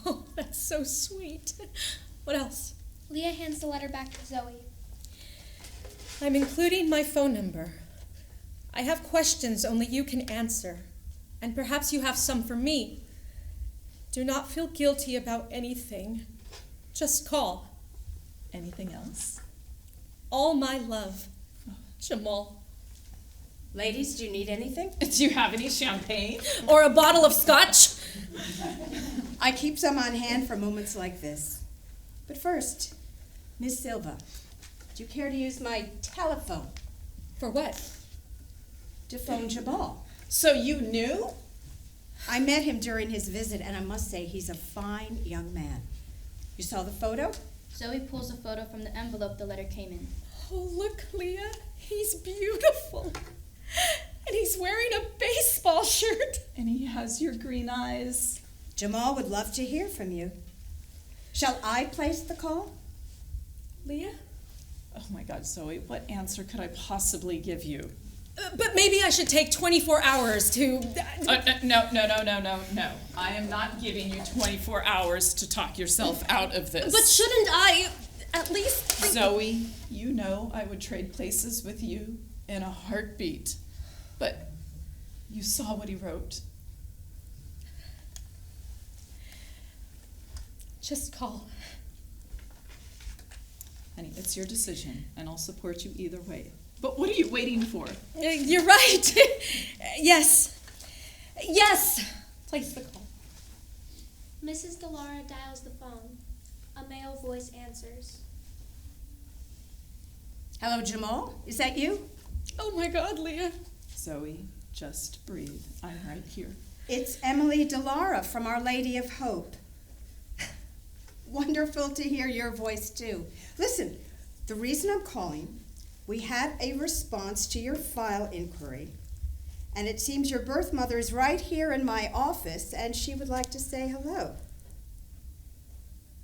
Oh, that's so sweet. What else? Leah hands the letter back to Zoe. I'm including my phone number. I have questions only you can answer, and perhaps you have some for me. Do not feel guilty about anything. Just call. Anything else? All my love, Jamal. Ladies, do you need anything? Do you have any champagne? Or a bottle of scotch? I keep some on hand for moments like this. But first, Miss Silva, do you care to use my telephone? For what? To phone Jamal. So you knew? I met him during his visit, and I must say he's a fine young man. You saw the photo? Zoe pulls a photo from the envelope the letter came in. Oh, look, Leah. He's beautiful. And he's wearing a baseball shirt. And he has your green eyes. Jamal would love to hear from you. Shall I place the call? Leah? Oh my God, Zoe, what answer could I possibly give you? But maybe I should take 24 hours to... No. I am not giving you 24 hours to talk yourself out of this. But shouldn't I at least... Zoe, you know I would trade places with you in a heartbeat. But you saw what he wrote. Just call. Honey, it's your decision, and I'll support you either way. But what are you waiting for? You're right. Yes. Place the call. Mrs. Delara dials the phone. A male voice answers. Hello, Jamal. Is that you? Oh my God, Leah. Zoe, just breathe. I'm right here. It's Emily Delara from Our Lady of Hope. Wonderful to hear your voice, too. Listen, the reason I'm calling, we had a response to your file inquiry, and it seems your birth mother is right here in my office, and she would like to say hello.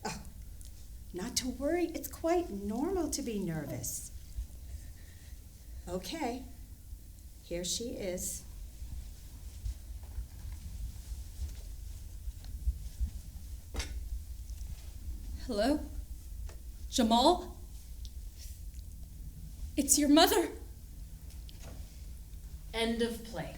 Oh, not to worry, it's quite normal to be nervous. Okay, here she is. Hello? Jamal? It's your mother. End of play.